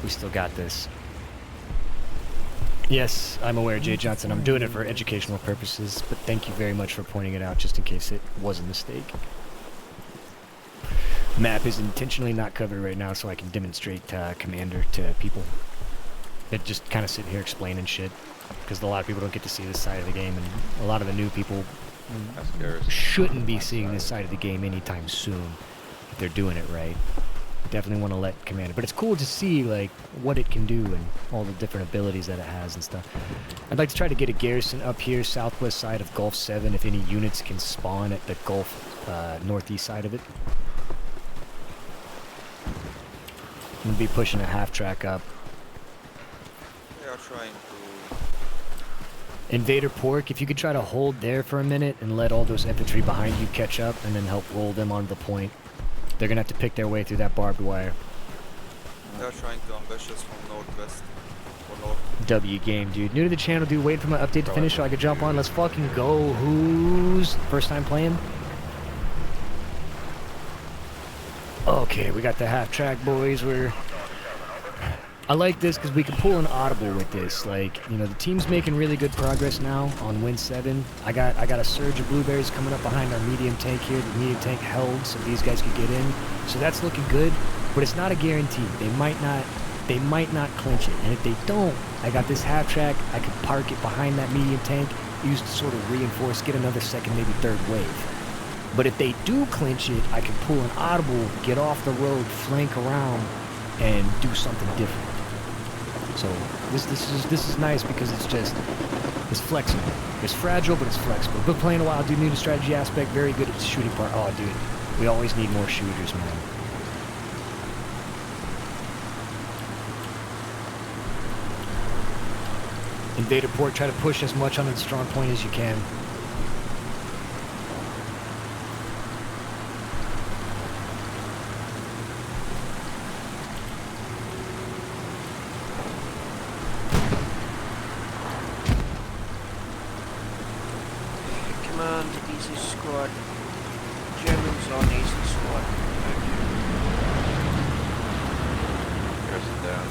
We still got this. Yes, I'm aware, Jay Johnson. I'm doing it for educational purposes, but thank you very much for pointing it out, just in case it was a mistake. Map is intentionally not covered right now, so I can demonstrate Commander to people. That just kind of sitting here explaining shit, because a lot of people don't get to see this side of the game, and a lot of the new people shouldn't be seeing this side of the game anytime soon, if they're doing it right. Definitely want to let Commander, but it's cool to see like what it can do and all the different abilities that it has and stuff. I'd like to try to get a garrison up here southwest side of Gulf 7 if any units can spawn at the Gulf northeast side of it. I'm gonna be pushing a half-track up. They are trying to... Invader Pork, if you could try to hold there for a minute and let all those infantry behind you catch up and then help roll them onto the point. They're gonna have to pick their way through that barbed wire. They are trying to ambush us from northwest or north. W game, dude. New to the channel, dude. Waiting for my update to finish so I could jump on. Let's fucking go. Who's first time playing? Okay, we got the half-track, boys. I like this because we can pull an audible with this. Like, you know, the team's making really good progress now on win 7. I got a surge of blueberries coming up behind our medium tank here. The medium tank held so these guys could get in. So that's looking good, but it's not a guarantee. They might not clinch it. And if they don't, I got this half-track. I could park it behind that medium tank, use to sort of reinforce, get another second, maybe third wave. But if they do clinch it, I can pull an audible, get off the road, flank around, and do something different. So this is nice because it's flexible. It's fragile, but it's flexible. Been playing a while, dude. New to strategy aspect, very good at the shooting part. Oh, dude, we always need more shooters, man. Invader Port, try to push as much on the strong point as you can. Command, easy squad. Germans on easy squad. Garrison down.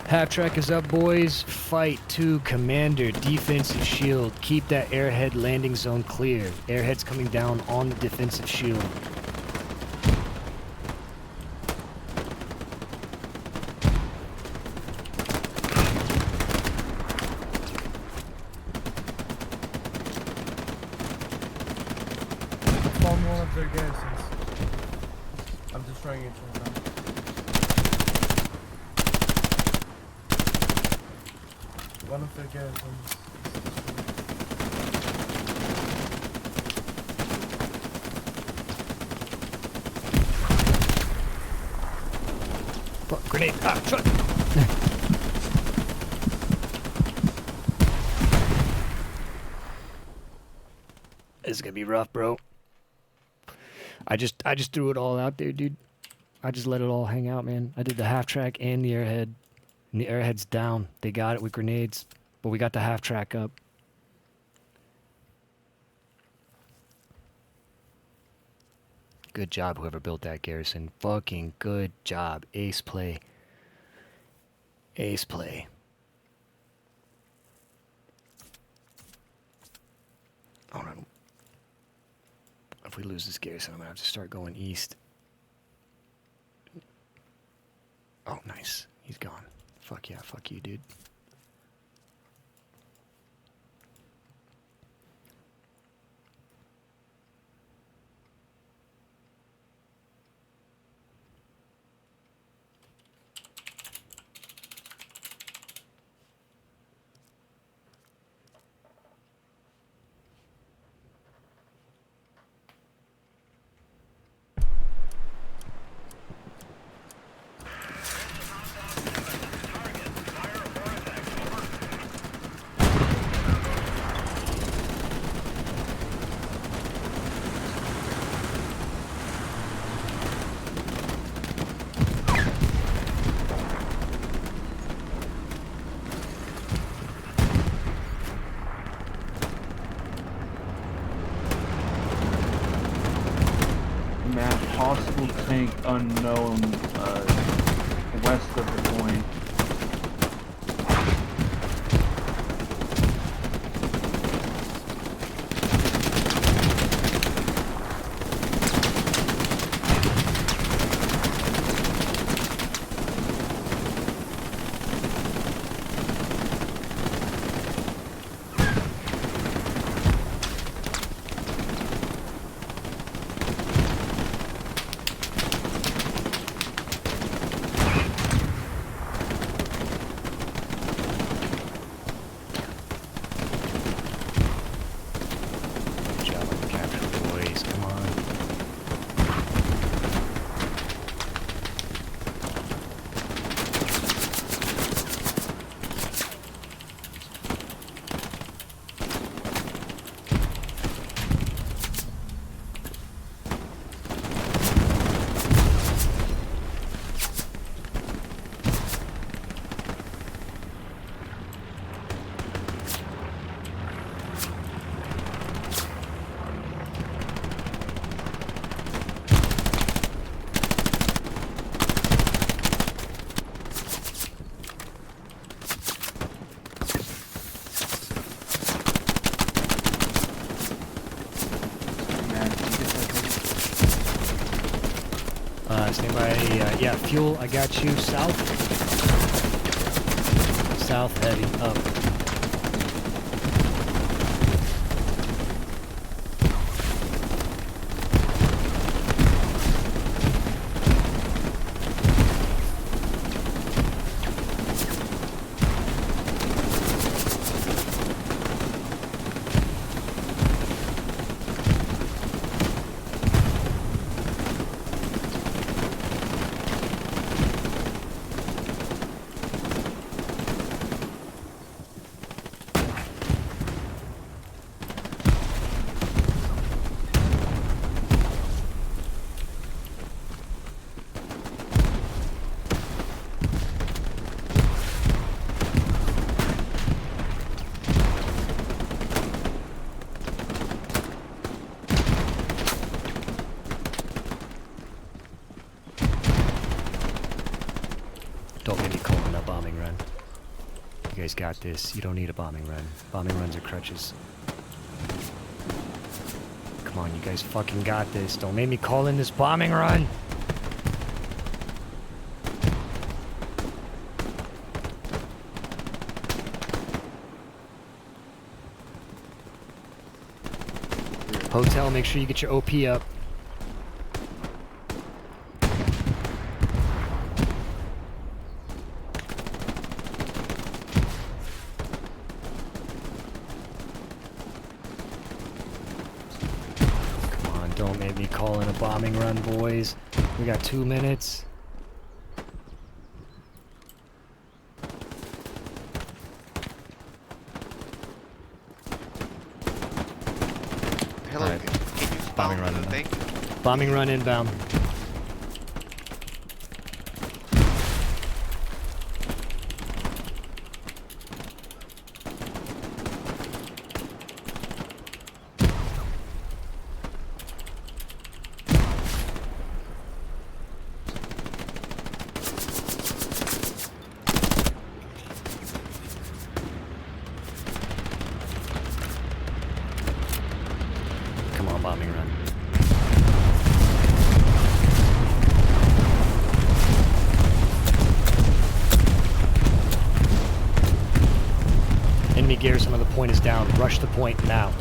Half-track is up, boys. Fight to Commander. Defensive shield. Keep that airhead landing zone clear. Airhead's coming down on the defensive shield. Found one of their garrisons. I'm destroying it right now. One of their garrisons. Fuck, grenade. Ah, shot. This is gonna be rough, bro. I just threw it all out there, dude. I just let it all hang out, man. I did the half-track and the airhead. And the airhead's down. They got it with grenades, but we got the half-track up. Good job, whoever built that garrison. Fucking good job. Ace play. Ace play. Hold on. If we lose this garrison, I'm gonna have to start going east. Oh, nice. He's gone. Fuck yeah, fuck you, dude. unknown west of the point. Good job on the capture, boys. Come on. Man, can you get that Stand by. Yeah, fuel. I got you. South. South heading up. Don't make me call in a bombing run. You guys got this. You don't need a bombing run. Bombing runs are crutches. Come on, you guys fucking got this. Don't make me call in this bombing run. Hotel, make sure you get your OP up. Come on, don't make me call in a bombing run, boys. We got 2 minutes. Hello, Alright. can you Bombing spawn run the inbound. thing? Bombing run inbound. Come on, bombing run. Enemy garrison on the point is down. Rush the point now.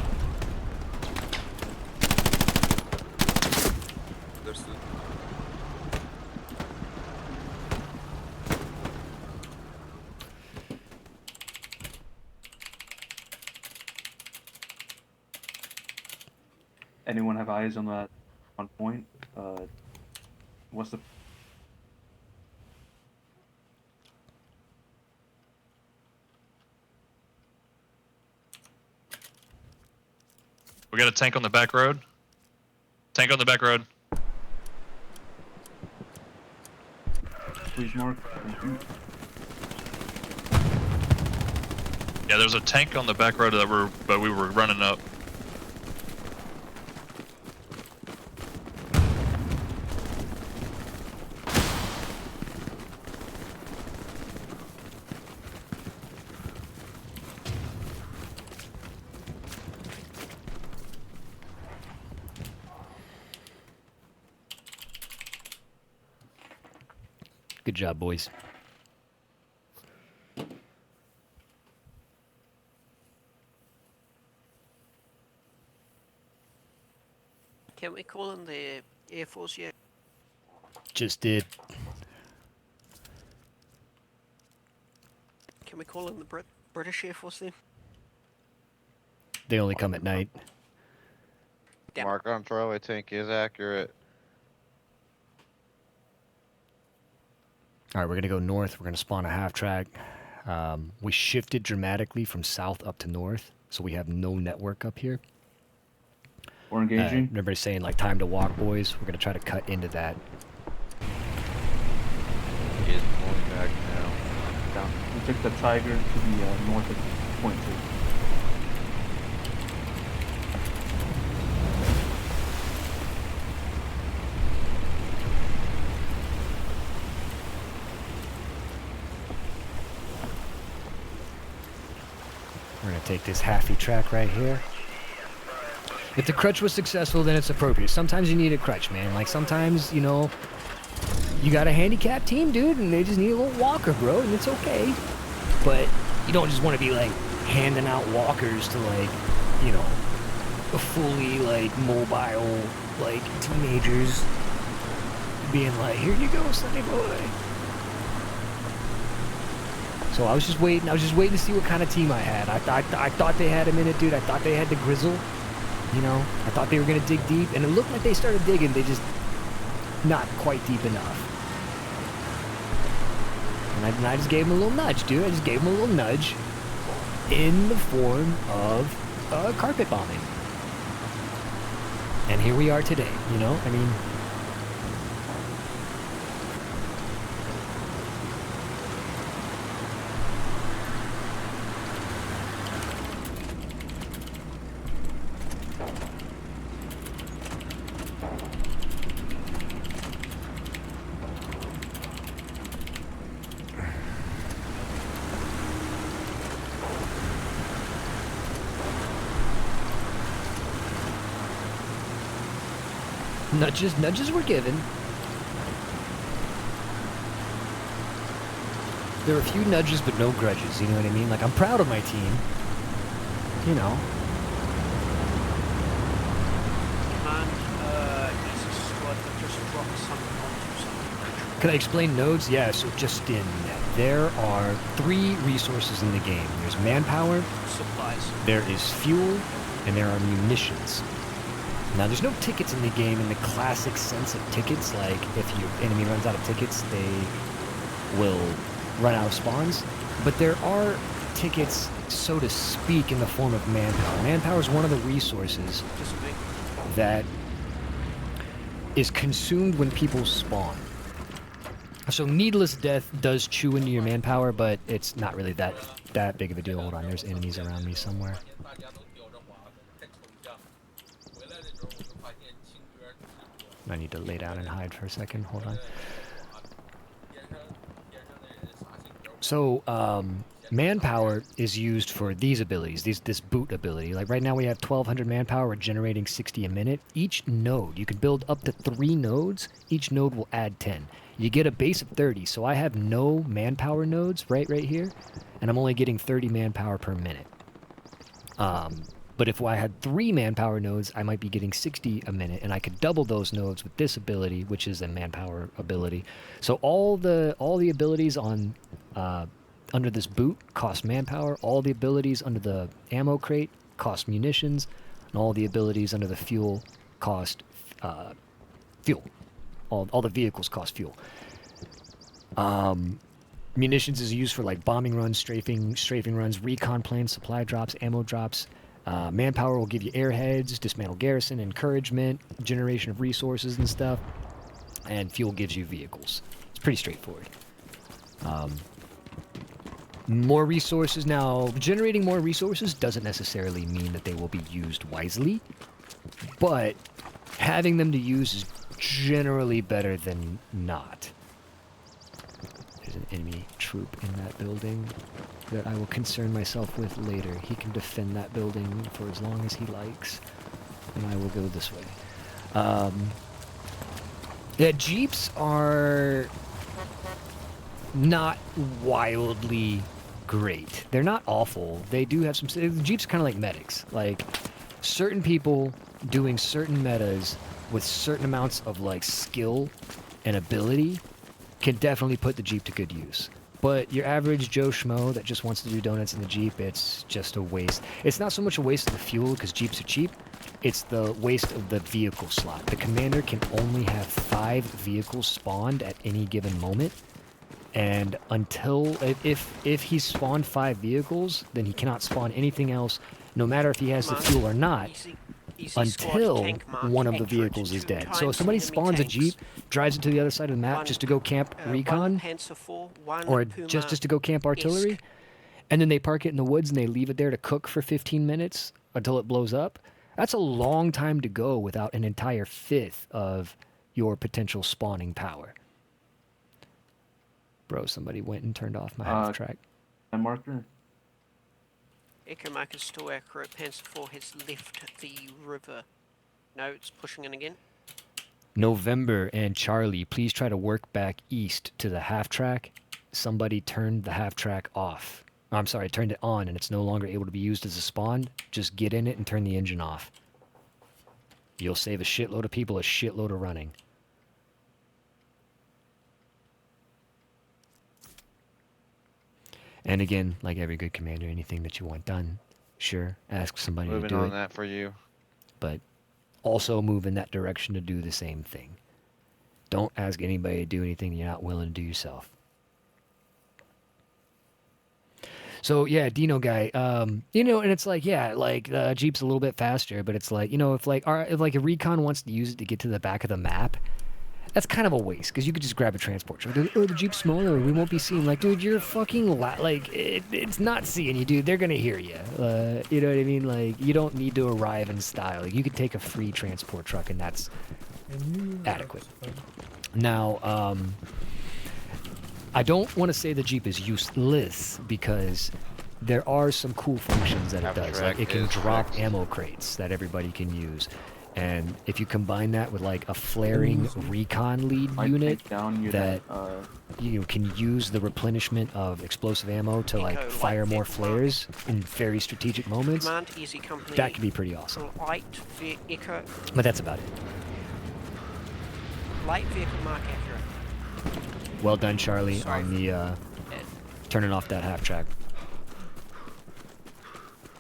Anyone have eyes on that on point? What's the We got a tank on the back road. Tank on the back road. please mark? Thank you. Yeah, there's a tank on the back road that we were running up. Good job, boys. Can we call in the Air Force yet? Just did. Can we call in the British Air Force then? They only come at night. Damn. Mark on throwaway tank is accurate. All right, we're going to go north. We're going to spawn a half track. We shifted dramatically from south up to north, so we have no network up here. We're engaging. Everybody's saying, like, time to walk, boys. We're going to try to cut into that. He is pulling back now. Down. We took the Tiger to the north of Point 2. We're going to take this halfy track right here. If the crutch was successful, then it's appropriate. Sometimes you need a crutch, man. Like, sometimes, you know, you got a handicapped team, dude, and they just need a little walker, bro, and it's okay. But you don't just want to be, like, handing out walkers to, like, you know, fully, like, mobile, like, teenagers. Being like, here you go, sonny boy. So I was just waiting to see what kind of team I had. I thought they had him in it, dude. I thought they had the Grizzle. You know, I thought they were going to dig deep, and it looked like they started digging. They just not quite deep enough. And I just gave them a little nudge, dude. I just gave them a little nudge in the form of carpet bombing. And here we are today, you know? I mean... Nudges were given. There are a few nudges, but no grudges, you know what I mean? Like, I'm proud of my team. You know. Command, easy squad that just dropped something onto something. Can I explain nodes? Yeah, so just in there are 3 resources in the game. There's manpower, Supplies. there is fuel, and there are munitions. Now, there's no tickets in the game in the classic sense of tickets. Like, if your enemy runs out of tickets, they will run out of spawns. But there are tickets, so to speak, in the form of manpower. Manpower is one of the resources that is consumed when people spawn. So needless death does chew into your manpower, but it's not really that big of a deal. Hold on, there's enemies around me somewhere. I need to lay down and hide for a second. Hold on. So, manpower is used for these abilities, this boot ability. Like right now we have 1,200 manpower, we're generating 60 a minute. Each node, you can build up to 3 nodes. Each node will add 10. You get a base of 30, so I have no manpower nodes right here, and I'm only getting 30 manpower per minute. But if I had 3 manpower nodes, I might be getting 60 a minute, and I could double those nodes with this ability, which is a manpower ability. So all the abilities on under this boot cost manpower. All the abilities under the ammo crate cost munitions, and all the abilities under the fuel cost fuel. All the vehicles cost fuel. Munitions is used for like bombing runs, strafing runs, recon planes, supply drops, ammo drops. Manpower will give you airheads, dismantle garrison, encouragement, generation of resources and stuff. And fuel gives you vehicles. It's pretty straightforward. More resources. Now, generating more resources doesn't necessarily mean that they will be used wisely, but having them to use is generally better than not. There's an enemy troop in that building that I will concern myself with later. He can defend that building for as long as he likes, and I will go this way. Yeah, Jeeps are not wildly great. They're not awful. They do have some. The Jeep's kind of like medics. Like certain people doing certain metas with certain amounts of like skill and ability can definitely put the Jeep to good use. But your average Joe Schmo that just wants to do donuts in the Jeep, it's just a waste. It's not so much a waste of the fuel because Jeeps are cheap. It's the waste of the vehicle slot. The commander can only have 5 vehicles spawned at any given moment. And until, if he spawned 5 vehicles, then he cannot spawn anything else, no matter if he has the fuel or not, until one of the vehicles is dead. So if somebody spawns a Jeep, drives it to the other side of the map just to go camp recon, or just to go camp artillery, and then they park it in the woods and they leave it there to cook for 15 minutes until it blows up, that's a long time to go without an entire 5th of your potential spawning power. Bro, somebody went and turned off my half track. My marker. Echo mark is still accurate. Panzer 4 has left the river. No, it's pushing in again. November and Charlie, please try to work back east to the half track. Somebody turned the half track off. I'm sorry, turned it on and it's no longer able to be used as a spawn. Just get in it and turn the engine off. You'll save a shitload of people a shitload of running. And again, like every good commander, anything that you want done, sure, ask somebody to do it. Moving on that for you. But also move in that direction to do the same thing. Don't ask anybody to do anything you're not willing to do yourself. So yeah, Dino guy, you know, and it's like, yeah, like Jeep's a little bit faster, but it's like, you know, if a recon wants to use it to get to the back of the map, that's kind of a waste because you could just grab a transport truck. Oh, the Jeep's smaller, we won't be seen. Like, dude, you're fucking it's not seeing you, dude. They're gonna hear you. You know what I mean? Like, you don't need to arrive in style. Like, you could take a free transport truck, and that's adequate. Now, I don't want to say the Jeep is useless because there are some cool functions that it does. Like, it can drop ammo crates that everybody can use. And if you combine that with like a flaring recon lead unit that you can use the replenishment of explosive ammo to like fire more flares in very strategic moments, that could be pretty awesome. But that's about it. Light vehicle mark accurate. Well done, Charlie, on the turning off that half track.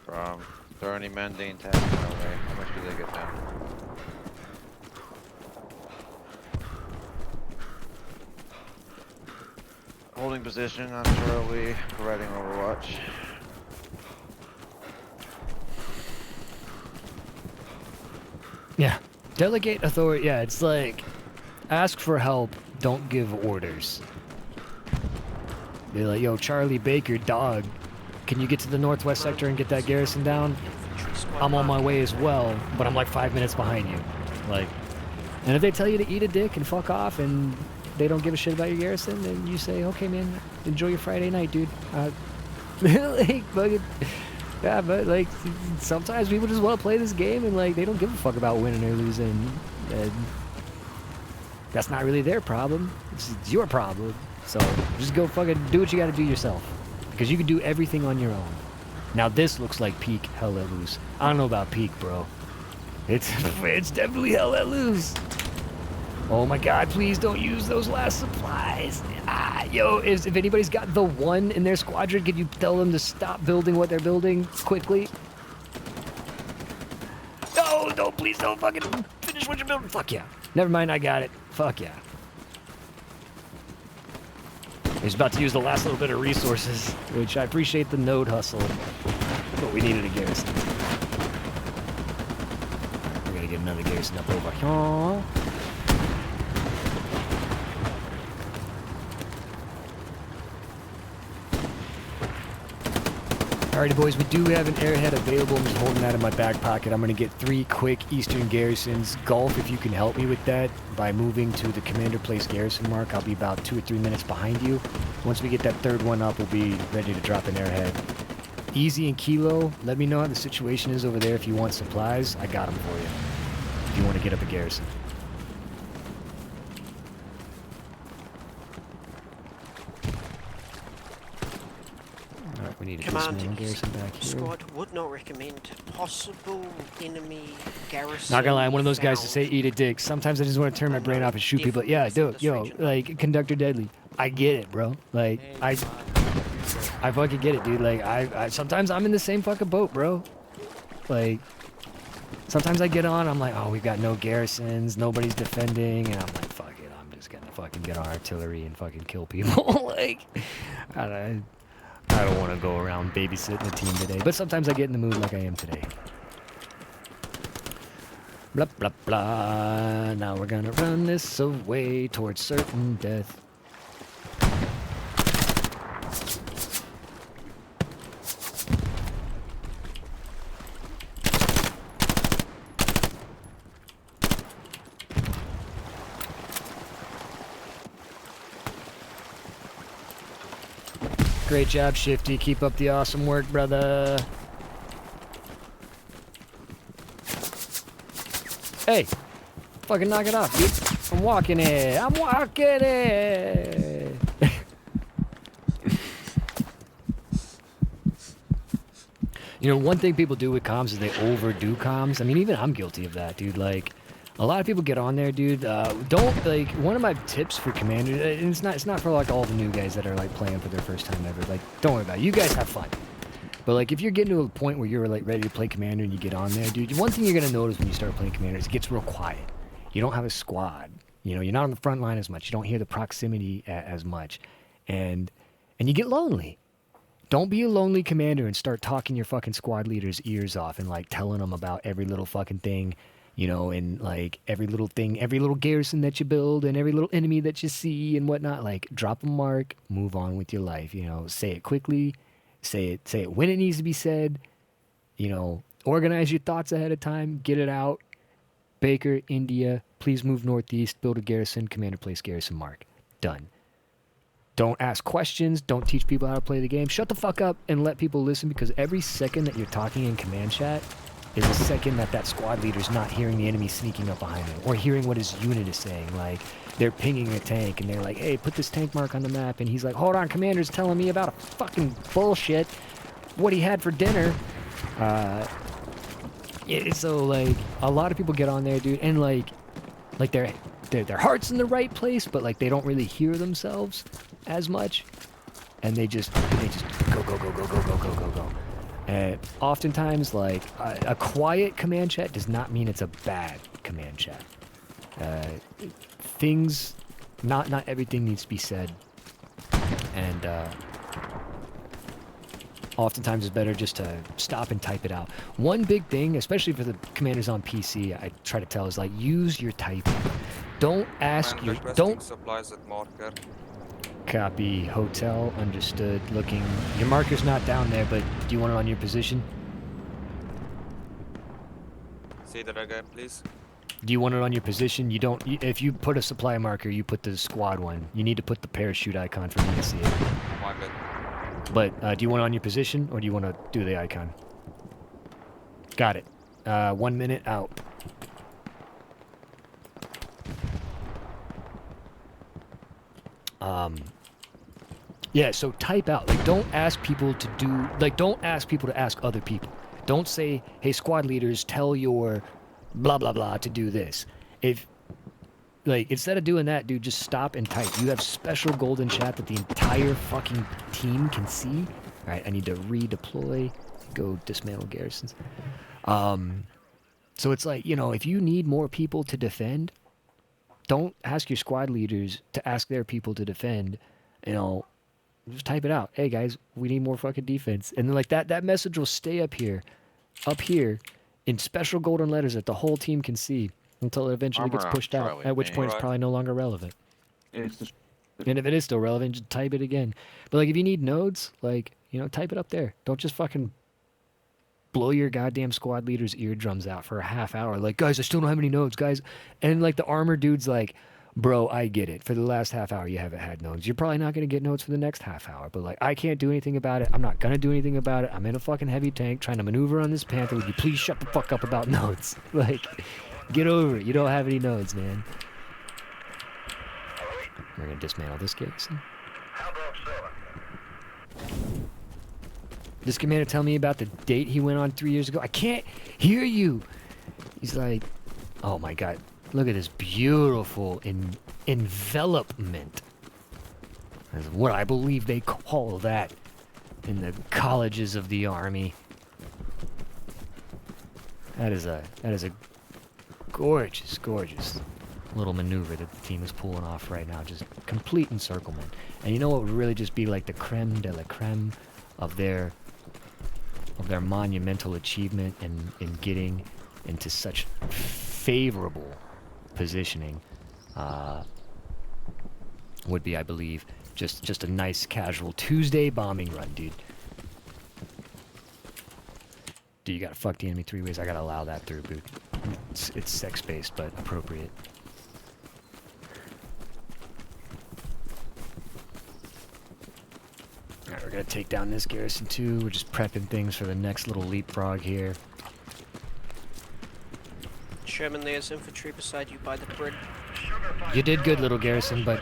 From 30 mundane tasks my way. How much do they get down? Holding position on Charlie, providing overwatch. Yeah. Delegate authority. Yeah, it's like ask for help, don't give orders. Be like, yo, Charlie Baker, dog, can you get to the northwest sector and get that garrison down? I'm on my way as well, but I'm like 5 minutes behind you. Like, and if they tell you to eat a dick and fuck off and they don't give a shit about your garrison, then you say, okay, man, enjoy your Friday night, dude. Like, fucking, yeah, but like sometimes people just want to play this game and like they don't give a fuck about winning or losing. And that's not really their problem. It's your problem. So just go fucking do what you got to do yourself, because you can do everything on your own. Now this looks like peak Hell Let Loose. I don't know about peak, bro. It's definitely Hell Let Loose. Oh my God! Please don't use those last supplies. Yo, if anybody's got the one in their squadron, can you tell them to stop building what they're building quickly? No, please don't fucking finish what you're building. Fuck yeah. Never mind, I got it. Fuck yeah. He's about to use the last little bit of resources, which I appreciate the node hustle, but we needed a garrison. We're gonna get another garrison up over here. Alrighty, boys, we do have an airhead available. I'm just holding that in my back pocket. I'm going to get 3 quick eastern garrisons. Golf, if you can help me with that by moving to the commander place garrison mark. I'll be about 2 or 3 minutes behind you. Once we get that third one up, we'll be ready to drop an airhead. Easy and Kilo, let me know how the situation is over there. If you want supplies, I got them for you. If you want to get up a garrison. We need a Command dismantle garrison back here. squad would not recommend possible enemy garrison. Not gonna lie, I'm one of those guys to found. say eat a dick. Sometimes I just want to turn my brain off and shoot people. Definitely Yeah, within dude, this yo, region. like Conductor Deadly. I get it, bro. Like I fucking get it, dude. Like I sometimes I'm in the same fucking boat, bro. Like sometimes I get on, I'm like, oh, we've got no garrisons, nobody's defending, and I'm like, fuck it, I'm just gonna fucking get our artillery and fucking kill people. Like I don't want to go around babysitting the team today, but sometimes I get in the mood like I am today. Blah, blah, blah. Now we're gonna run this away towards certain death. Great job, Shifty. Keep up the awesome work, brother. Hey, fucking knock it off, dude. I'm walking it. I'm walking it. You know, one thing people do with comms is they overdo comms. I mean, even I'm guilty of that, dude. Like, a lot of people get on there, dude. Don't, like, one of my tips for commander, and it's not for, like, all the new guys that are, like, playing for their first time ever. Like, don't worry about it. You guys have fun. But, like, if you're getting to a point where you're, like, ready to play commander and you get on there, dude, one thing you're going to notice when you start playing commander is it gets real quiet. You don't have a squad. You know, you're not on the front line as much. You don't hear the proximity as much. And you get lonely. Don't be a lonely commander and start talking your fucking squad leaders' ears off and, like, telling them about every little fucking thing, you know, and, like, every little thing, every little garrison that you build and every little enemy that you see and whatnot. Like, drop a mark, move on with your life, you know. Say it quickly. Say it when it needs to be said. You know, organize your thoughts ahead of time. Get it out. Baker, India, please move northeast. Build a garrison. Commander place garrison mark. Done. Don't ask questions. Don't teach people how to play the game. Shut the fuck up and let people listen, because every second that you're talking in command chat is a second that squad leader's not hearing the enemy sneaking up behind him or hearing what his unit is saying. Like, they're pinging a tank and they're like, hey, put this tank mark on the map. And he's like, hold on, commander's telling me about a fucking bullshit, what he had for dinner. So, like, a lot of people get on there, dude, and, like their heart's in the right place, but, like, they don't really hear themselves as much. And they just go. And oftentimes, like, a quiet command chat does not mean it's a bad command chat. Things, not everything needs to be said. And oftentimes it's better just to stop and type it out. One big thing, especially for the commanders on PC, I try to tell is, like, use your typing. Don't ask your, don't supplies at marker. Copy. Hotel. Understood. Looking. Your marker's not down there, but do you want it on your position? Say that again, please. Do you want it on your position? You don't. If you put a supply marker, you put the squad one. You need to put the parachute icon for me to see it. My bad. But do you want it on your position, or do you want to do the icon? Got it. 1 minute out. Yeah, so type out. Like, don't ask people to do, like, don't ask people to ask other people. Don't say, hey, squad leaders, tell your blah, blah, blah to do this. If, like, instead of doing that, dude, just stop and type. You have special golden chat that the entire fucking team can see. All right, I need to redeploy, go dismantle garrisons. So it's like, you know, if you need more people to defend, don't ask your squad leaders to ask their people to defend. You know, just type it out. Hey guys, we need more fucking defense. And then, like, that message will stay up here in special golden letters that the whole team can see until it eventually gets pushed out, at which point it's probably no longer relevant. It's just, And if it is still relevant, just type it again. But, like, if you need nodes, like, you know, type it up there. Don't just fucking blow your goddamn squad leader's eardrums out for a half hour. Like, guys, I still don't have any nodes, guys. And, like, the armor dude's like, bro, I get it. For the last half hour, you haven't had nodes. You're probably not going to get nodes for the next half hour. But, like, I can't do anything about it. I'm not going to do anything about it. I'm in a fucking heavy tank trying to maneuver on this Panther. Would you please shut the fuck up about nodes? Like, get over it. You don't have any nodes, man. We're going to dismantle this garrison. This commander tell me about the date he went on 3 years ago. I can't hear you. He's like, oh my god, look at this beautiful envelopment. That's what I believe they call that in the colleges of the army. That is a gorgeous, gorgeous little maneuver that the team is pulling off right now. Just complete encirclement. And you know what would really just be like the creme de la creme of their monumental achievement in getting into such favorable positioning would be, I believe, just a nice casual Tuesday bombing run, dude. Dude, you gotta fuck the enemy 3 ways. I gotta allow that through, dude. It's sex-based, but appropriate. Alright, we're gonna take down this garrison too. We're just prepping things for the next little leapfrog here. Sherman, there's infantry beside you by the bridge. You did good, little garrison, but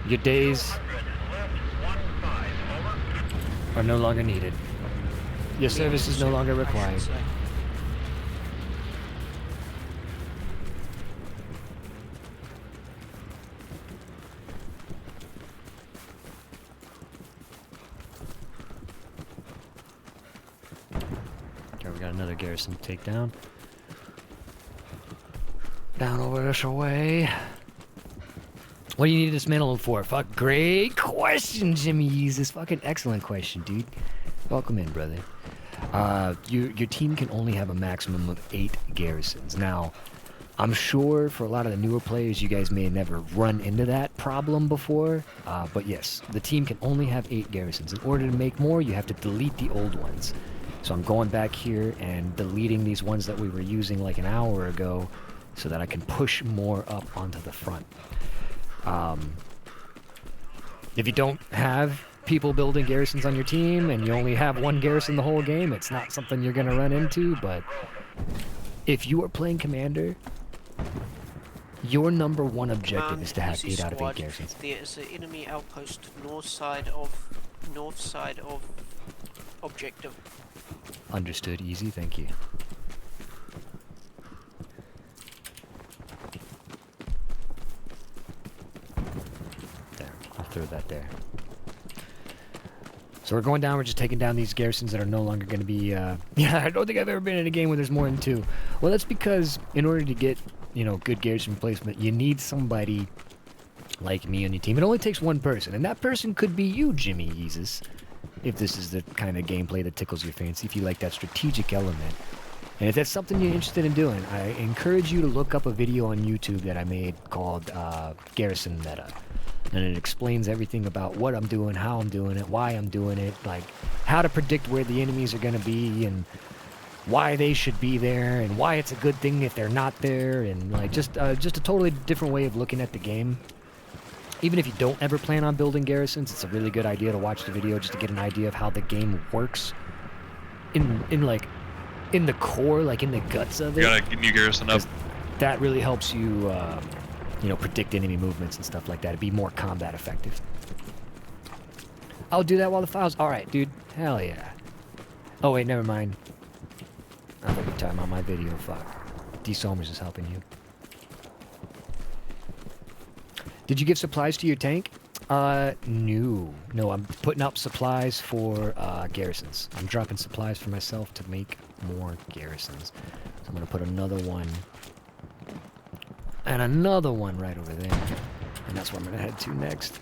your days are no longer needed. Your service is no longer required. Okay, we got another garrison to take down. Down over this way. What do you need to dismantle them for? Fuck, great question, Jimmy. This fucking excellent question, dude. Welcome in, brother. Your team can only have a maximum of 8 garrisons. Now, I'm sure for a lot of the newer players, you guys may have never run into that problem before. But yes, the team can only have 8 garrisons. In order to make more, you have to delete the old ones. So I'm going back here and deleting these ones that we were using like an hour ago so that I can push more up onto the front. If you don't have people building garrisons on your team and you only have 1 garrison the whole game, it's not something you're going to run into, but if you are playing Commander, your number 1 objective is to have 8 out of 8 garrisons. There is an enemy outpost north side of objective. Understood, easy, thank you. There, I'll throw that there. So we're going down, we're just taking down these garrisons that are no longer going to be, yeah, I don't think I've ever been in a game where there's more than 2. Well, that's because in order to get, you know, good garrison placement, you need somebody like me on your team. It only takes 1 person, and that person could be you, Jimmy Yeezus, if this is the kind of gameplay that tickles your fancy, if you like that strategic element. And if that's something you're interested in doing, I encourage you to look up a video on YouTube that I made called Garrison Meta. And it explains everything about what I'm doing, how I'm doing it, why I'm doing it, like how to predict where the enemies are going to be and why they should be there and why it's a good thing if they're not there, and like just a totally different way of looking at the game. Even if you don't ever plan on building garrisons, it's a really good idea to watch the video just to get an idea of how the game works in the core, like in the guts of it. You got a new garrison up. That really helps you, you know, predict enemy movements and stuff like that. It'd be more combat effective. I'll do that while the files. All right, dude. Hell yeah. Oh wait, never mind. I thought you were talking about my video. Fuck. D. Somers is helping you. Did you give supplies to your tank? No. No, I'm putting up supplies for garrisons. I'm dropping supplies for myself to make more garrisons. So I'm gonna put another one and another one right over there. And that's where I'm gonna head to next.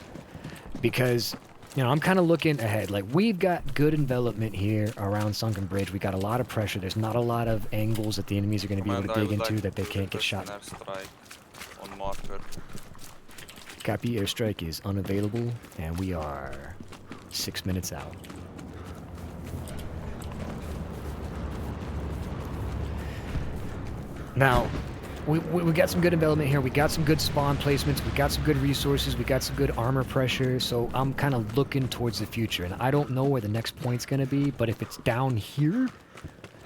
Because, you know, I'm kind of looking ahead. Like, we've got good envelopment here around Sunken Bridge. We got a lot of pressure. There's not a lot of angles that the enemies are gonna be able to dig into that they can't get shot. On marker. Copy, airstrike is unavailable, and we are 6 minutes out. Now, we got some good development here. We got some good spawn placements. We got some good resources. We got some good armor pressure. So I'm kind of looking towards the future, and I don't know where the next point's going to be, but if it's down here,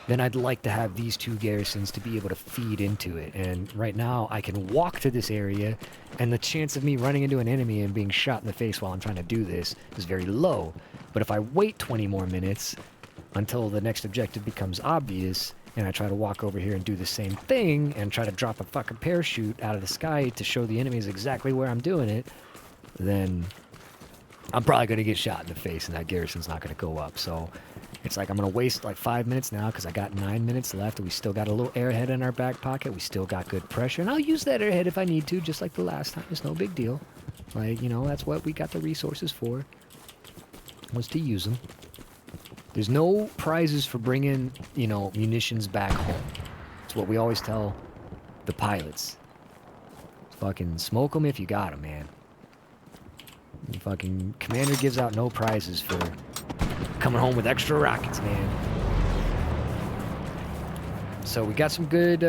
then I'd like to have these 2 garrisons to be able to feed into it. And right now, I can walk to this area, and the chance of me running into an enemy and being shot in the face while I'm trying to do this is very low. But if I wait 20 more minutes, until the next objective becomes obvious, and I try to walk over here and do the same thing and try to drop a fucking parachute out of the sky to show the enemies exactly where I'm doing it, then I'm probably going to get shot in the face and that garrison's not going to go up. So it's like I'm going to waste like 5 minutes now because I got 9 minutes left and we still got a little airhead in our back pocket. We still got good pressure, and I'll use that airhead if I need to, just like the last time. It's no big deal. Like, you know, that's what we got the resources for, was to use them. There's no prizes for bringing, you know, munitions back home. It's what we always tell the pilots. Fucking smoke them if you got them, man. The fucking commander gives out no prizes for coming home with extra rockets, man. So we got some good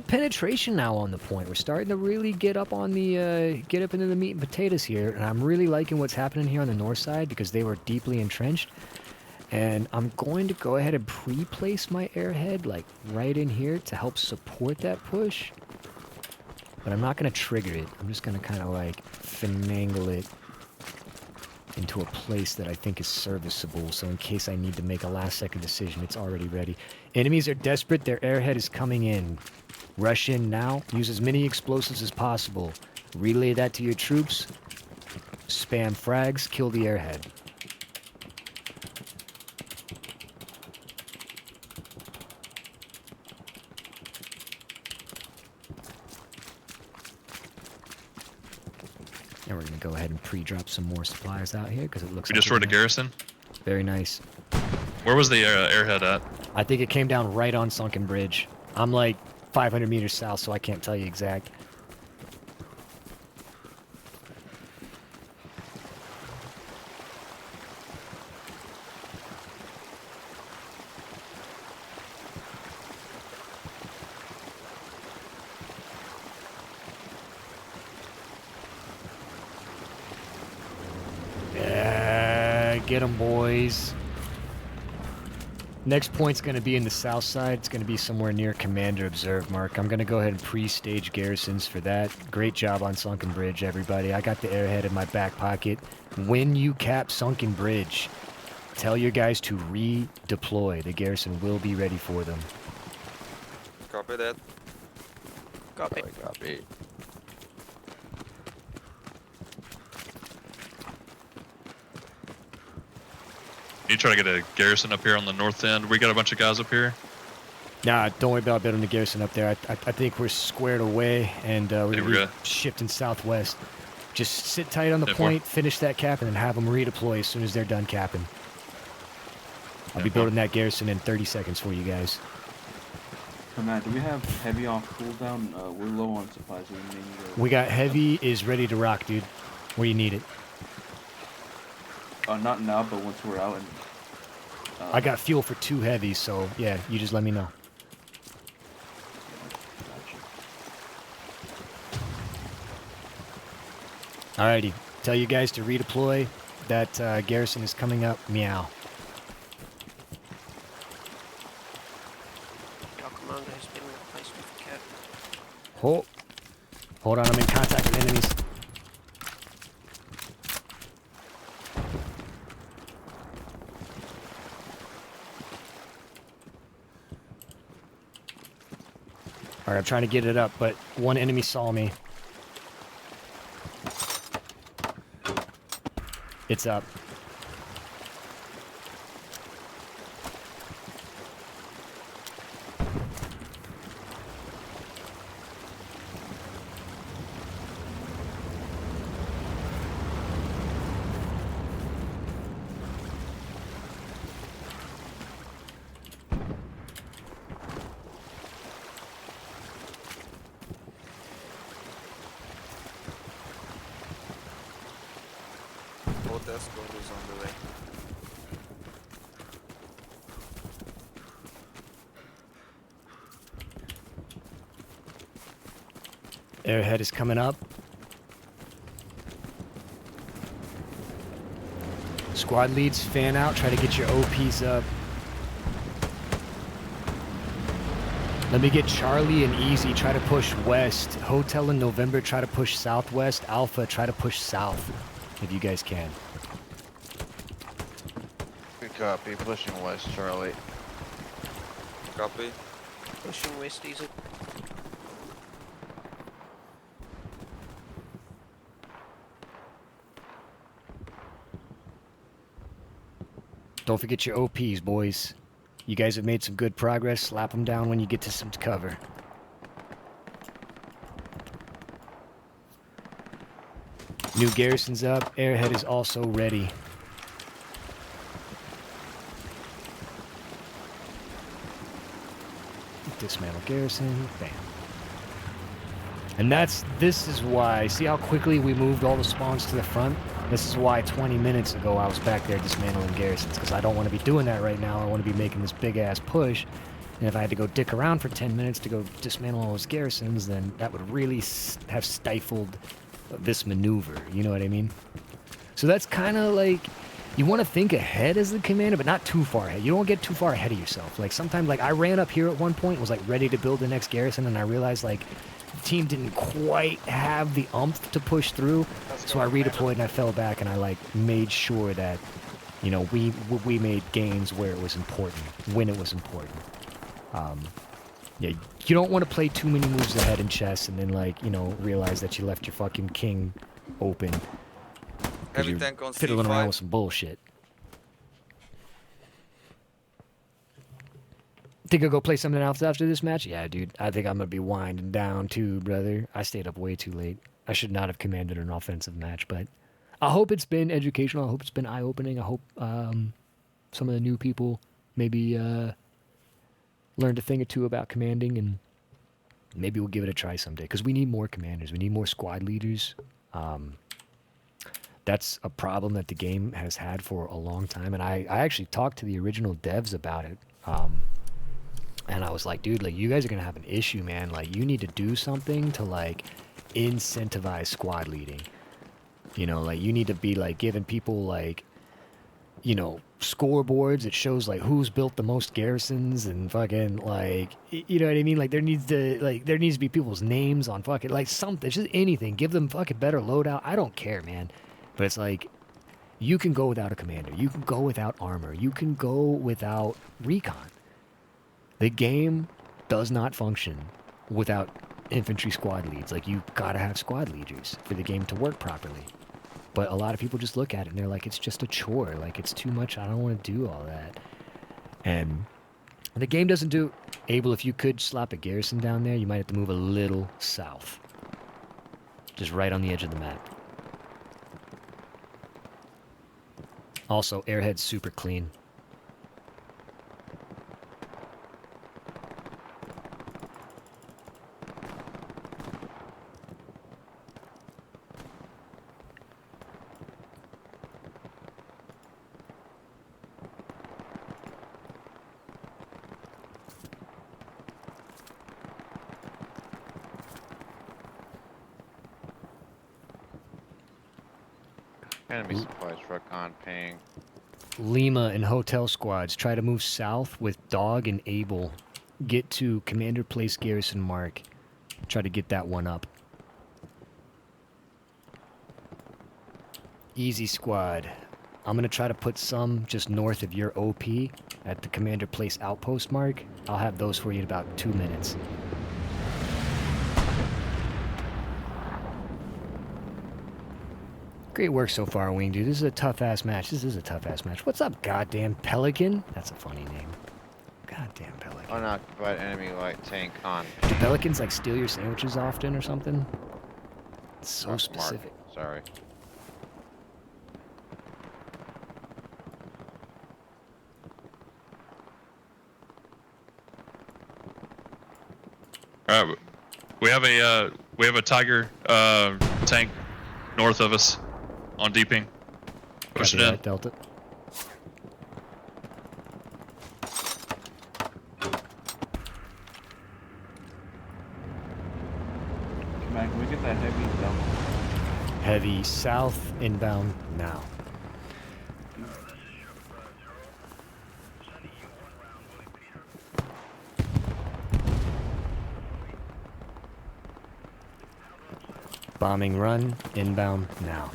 penetration now on the point. We're starting to really get up on the get up into the meat and potatoes here, and I'm really liking what's happening here on the north side because they were deeply entrenched. And I'm going to go ahead and pre-place my airhead like right in here to help support that push. But I'm not going to trigger it. I'm just going to kind of like finagle it into a place that I think is serviceable. So in case I need to make a last second decision, it's already ready. Enemies are desperate. Their airhead is coming in. Rush in now. Use as many explosives as possible. Relay that to your troops. Spam frags. Kill the airhead. And we're going to go ahead and pre-drop some more supplies out here because it looks We like destroyed a garrison. Very nice. Where was the airhead at? I think it came down right on Sunken Bridge. I'm like 500 meters south, so I can't tell you exact. Yeah, get 'em, boys. Next point's going to be in the south side. It's going to be somewhere near Commander Observe Mark. I'm going to go ahead and pre-stage garrisons for that. Great job on Sunken Bridge, everybody. I got the airhead in my back pocket. When you cap Sunken Bridge, tell your guys to redeploy. The garrison will be ready for them. Copy that. Copy. Copy. You try to get a garrison up here on the north end. We got a bunch of guys up here. Nah, don't worry about building the garrison up there. I think we're squared away, and we're There going we to go. be shifting southwest. Just sit tight on the 10-4. point, finish that cap, and then have them redeploy as soon as they're done capping. I'll be 10-4. building that garrison in 30 seconds for you guys. Command, do we have heavy off cooldown? We're low on supplies. We may need We got heavy is ready to rock, dude. Where you need it. not now, but once we're out and... I got fuel for 2 heavies, so yeah, you just let me know. Alrighty, tell you guys to redeploy. That garrison is coming up. Meow. Your commander has been replaced with a cat. Hold on, I'm in contact with enemies. Alright, I'm trying to get it up, but one enemy saw me. It's up. Both escort is on the way. Airhead is coming up. Squad leads, fan out. Try to get your OPs up. Let me get Charlie and Easy. Try to push west. Hotel in November. Try to push southwest. Alpha. Try to push south. If you guys can. Copy, pushing west, Charlie. Copy. Pushing west, easy. Don't forget your OPs, boys. You guys have made some good progress. Slap them down when you get to some cover. New garrison's up. Airhead is also ready. Dismantle garrison. Bam. And this is why, see how quickly we moved all the spawns to the front? This is why 20 minutes ago I was back there dismantling garrisons, because I don't want to be doing that right now. I want to be making this big-ass push. And if I had to go dick around for 10 minutes to go dismantle all those garrisons, then that would really have stifled this maneuver. You know what I mean? So that's kind of like, you want to think ahead as the commander, but not too far ahead. You don't get too far ahead of yourself. Like sometimes, like I ran up here at one point, was like ready to build the next garrison, and I realized like the team didn't quite have the umph to push through. So I redeployed and I fell back, and I like made sure that, you know, we made gains where it was important, when it was important. Yeah, you don't want to play too many moves ahead in chess and then like, you know, realize that you left your fucking king open. Heavy You're tank on fiddling around C5. with some bullshit. Think I'll go play something else after this match? Yeah, dude. I think I'm gonna be winding down too, brother. I stayed up way too late. I should not have commanded an offensive match, but I hope it's been educational. I hope it's been eye-opening. I hope some of the new people maybe learned a thing or two about commanding, and maybe we'll give it a try someday, because we need more commanders. We need more squad leaders. That's a problem that the game has had for a long time, and I actually talked to the original devs about it. And I was like, dude, like, you guys are going to have an issue, man. Like, you need to do something to, like, incentivize squad leading. You know, like, you need to be, like, giving people, like, you know, scoreboards that shows, like, who's built the most garrisons and fucking, like, you know what I mean? Like, there needs to be people's names on fucking, like, something, just anything. Give them fucking better loadout. I don't care, man. But it's like, you can go without a commander. You can go without armor. You can go without recon. The game does not function without infantry squad leads. Like, you gotta have squad leaders for the game to work properly. But a lot of people just look at it and they're like, it's just a chore. Like, it's too much. I don't want to do all that. And the game doesn't do... Abel, if you could slap a garrison down there, you might have to move a little south. Just right on the edge of the map. Also, Airhead's super clean. Enemy supplies truck on ping. Lima and hotel squads try to move south with Dog and Abel. Get to Commander Place Garrison Mark. Try to get that one up. Easy squad. I'm gonna try to put some just north of your OP at the Commander Place outpost mark. I'll have those for you in about 2 minutes. Great work so far, Wing, dude. This is a tough-ass match. This is a tough-ass match. What's up, goddamn Pelican? That's a funny name. Goddamn Pelican. Unoccupied enemy light tank on. Do Pelicans, like, steal your sandwiches often or something? It's so Not smart. specific. Sorry. All right, we have a Tiger tank north of us on D-ping. Push it Copy in. that, Delta. Man, can we get that heavy double? Heavy south inbound now. Bombing run inbound now.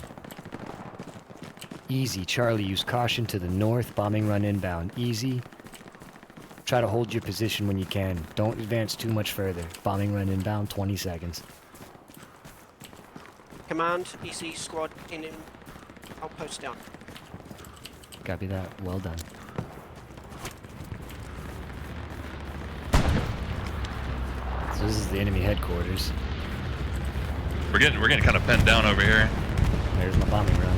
Easy. Charlie, use caution to the north. Bombing run inbound. Easy. Try to hold your position when you can. Don't advance too much further. Bombing run inbound, 20 seconds. Command, EC squad in outpost down. Copy that. Well done. So this is the enemy headquarters. We're getting kind of pinned down over here There's my bombing run.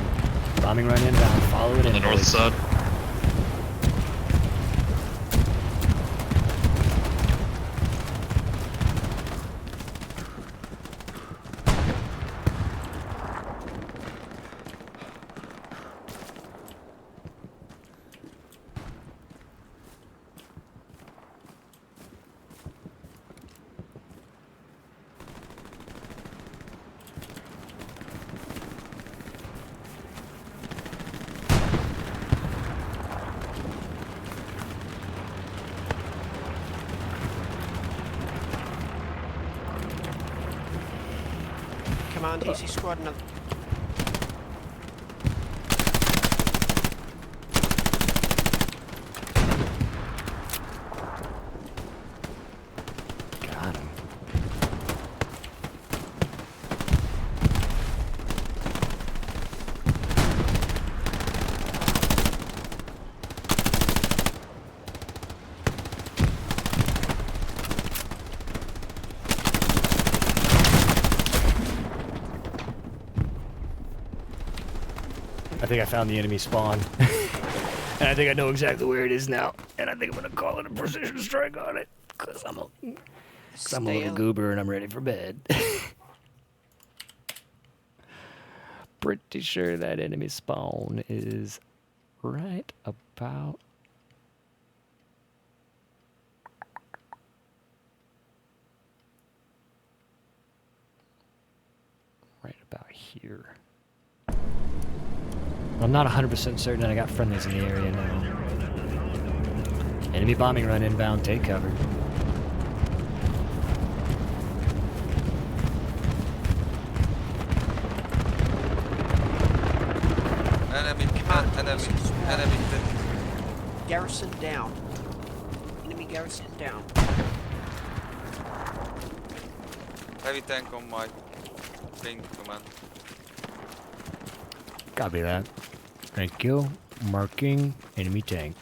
Bombing run inbound. Follow it on in. the north boys. side. Command, EC squad another. Got him. I think I found the enemy spawn. And I think I know exactly where it is now. And I think I'm gonna call it a precision strike on it. Cause I'm a little goober and I'm ready for bed. Pretty sure that enemy spawn is right about here. I'm not 100% certain that I got friendlies in the area now. Enemy bombing run inbound, take cover. Enemy. Garrison down. Enemy garrison down. Heavy tank on my ping, command. Copy that. Thank you. Marking enemy tank.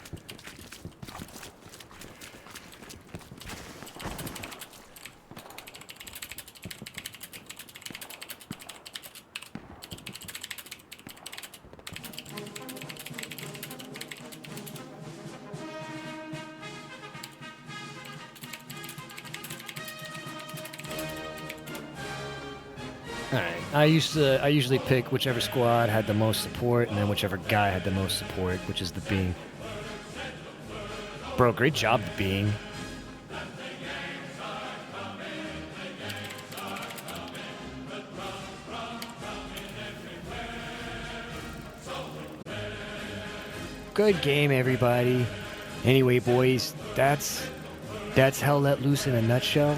Alright, I usually pick whichever squad had the most support, and then whichever guy had the most support, which is the being. Bro, great job, the being. Good game, everybody. Anyway, boys, that's Hell Let Loose in a nutshell.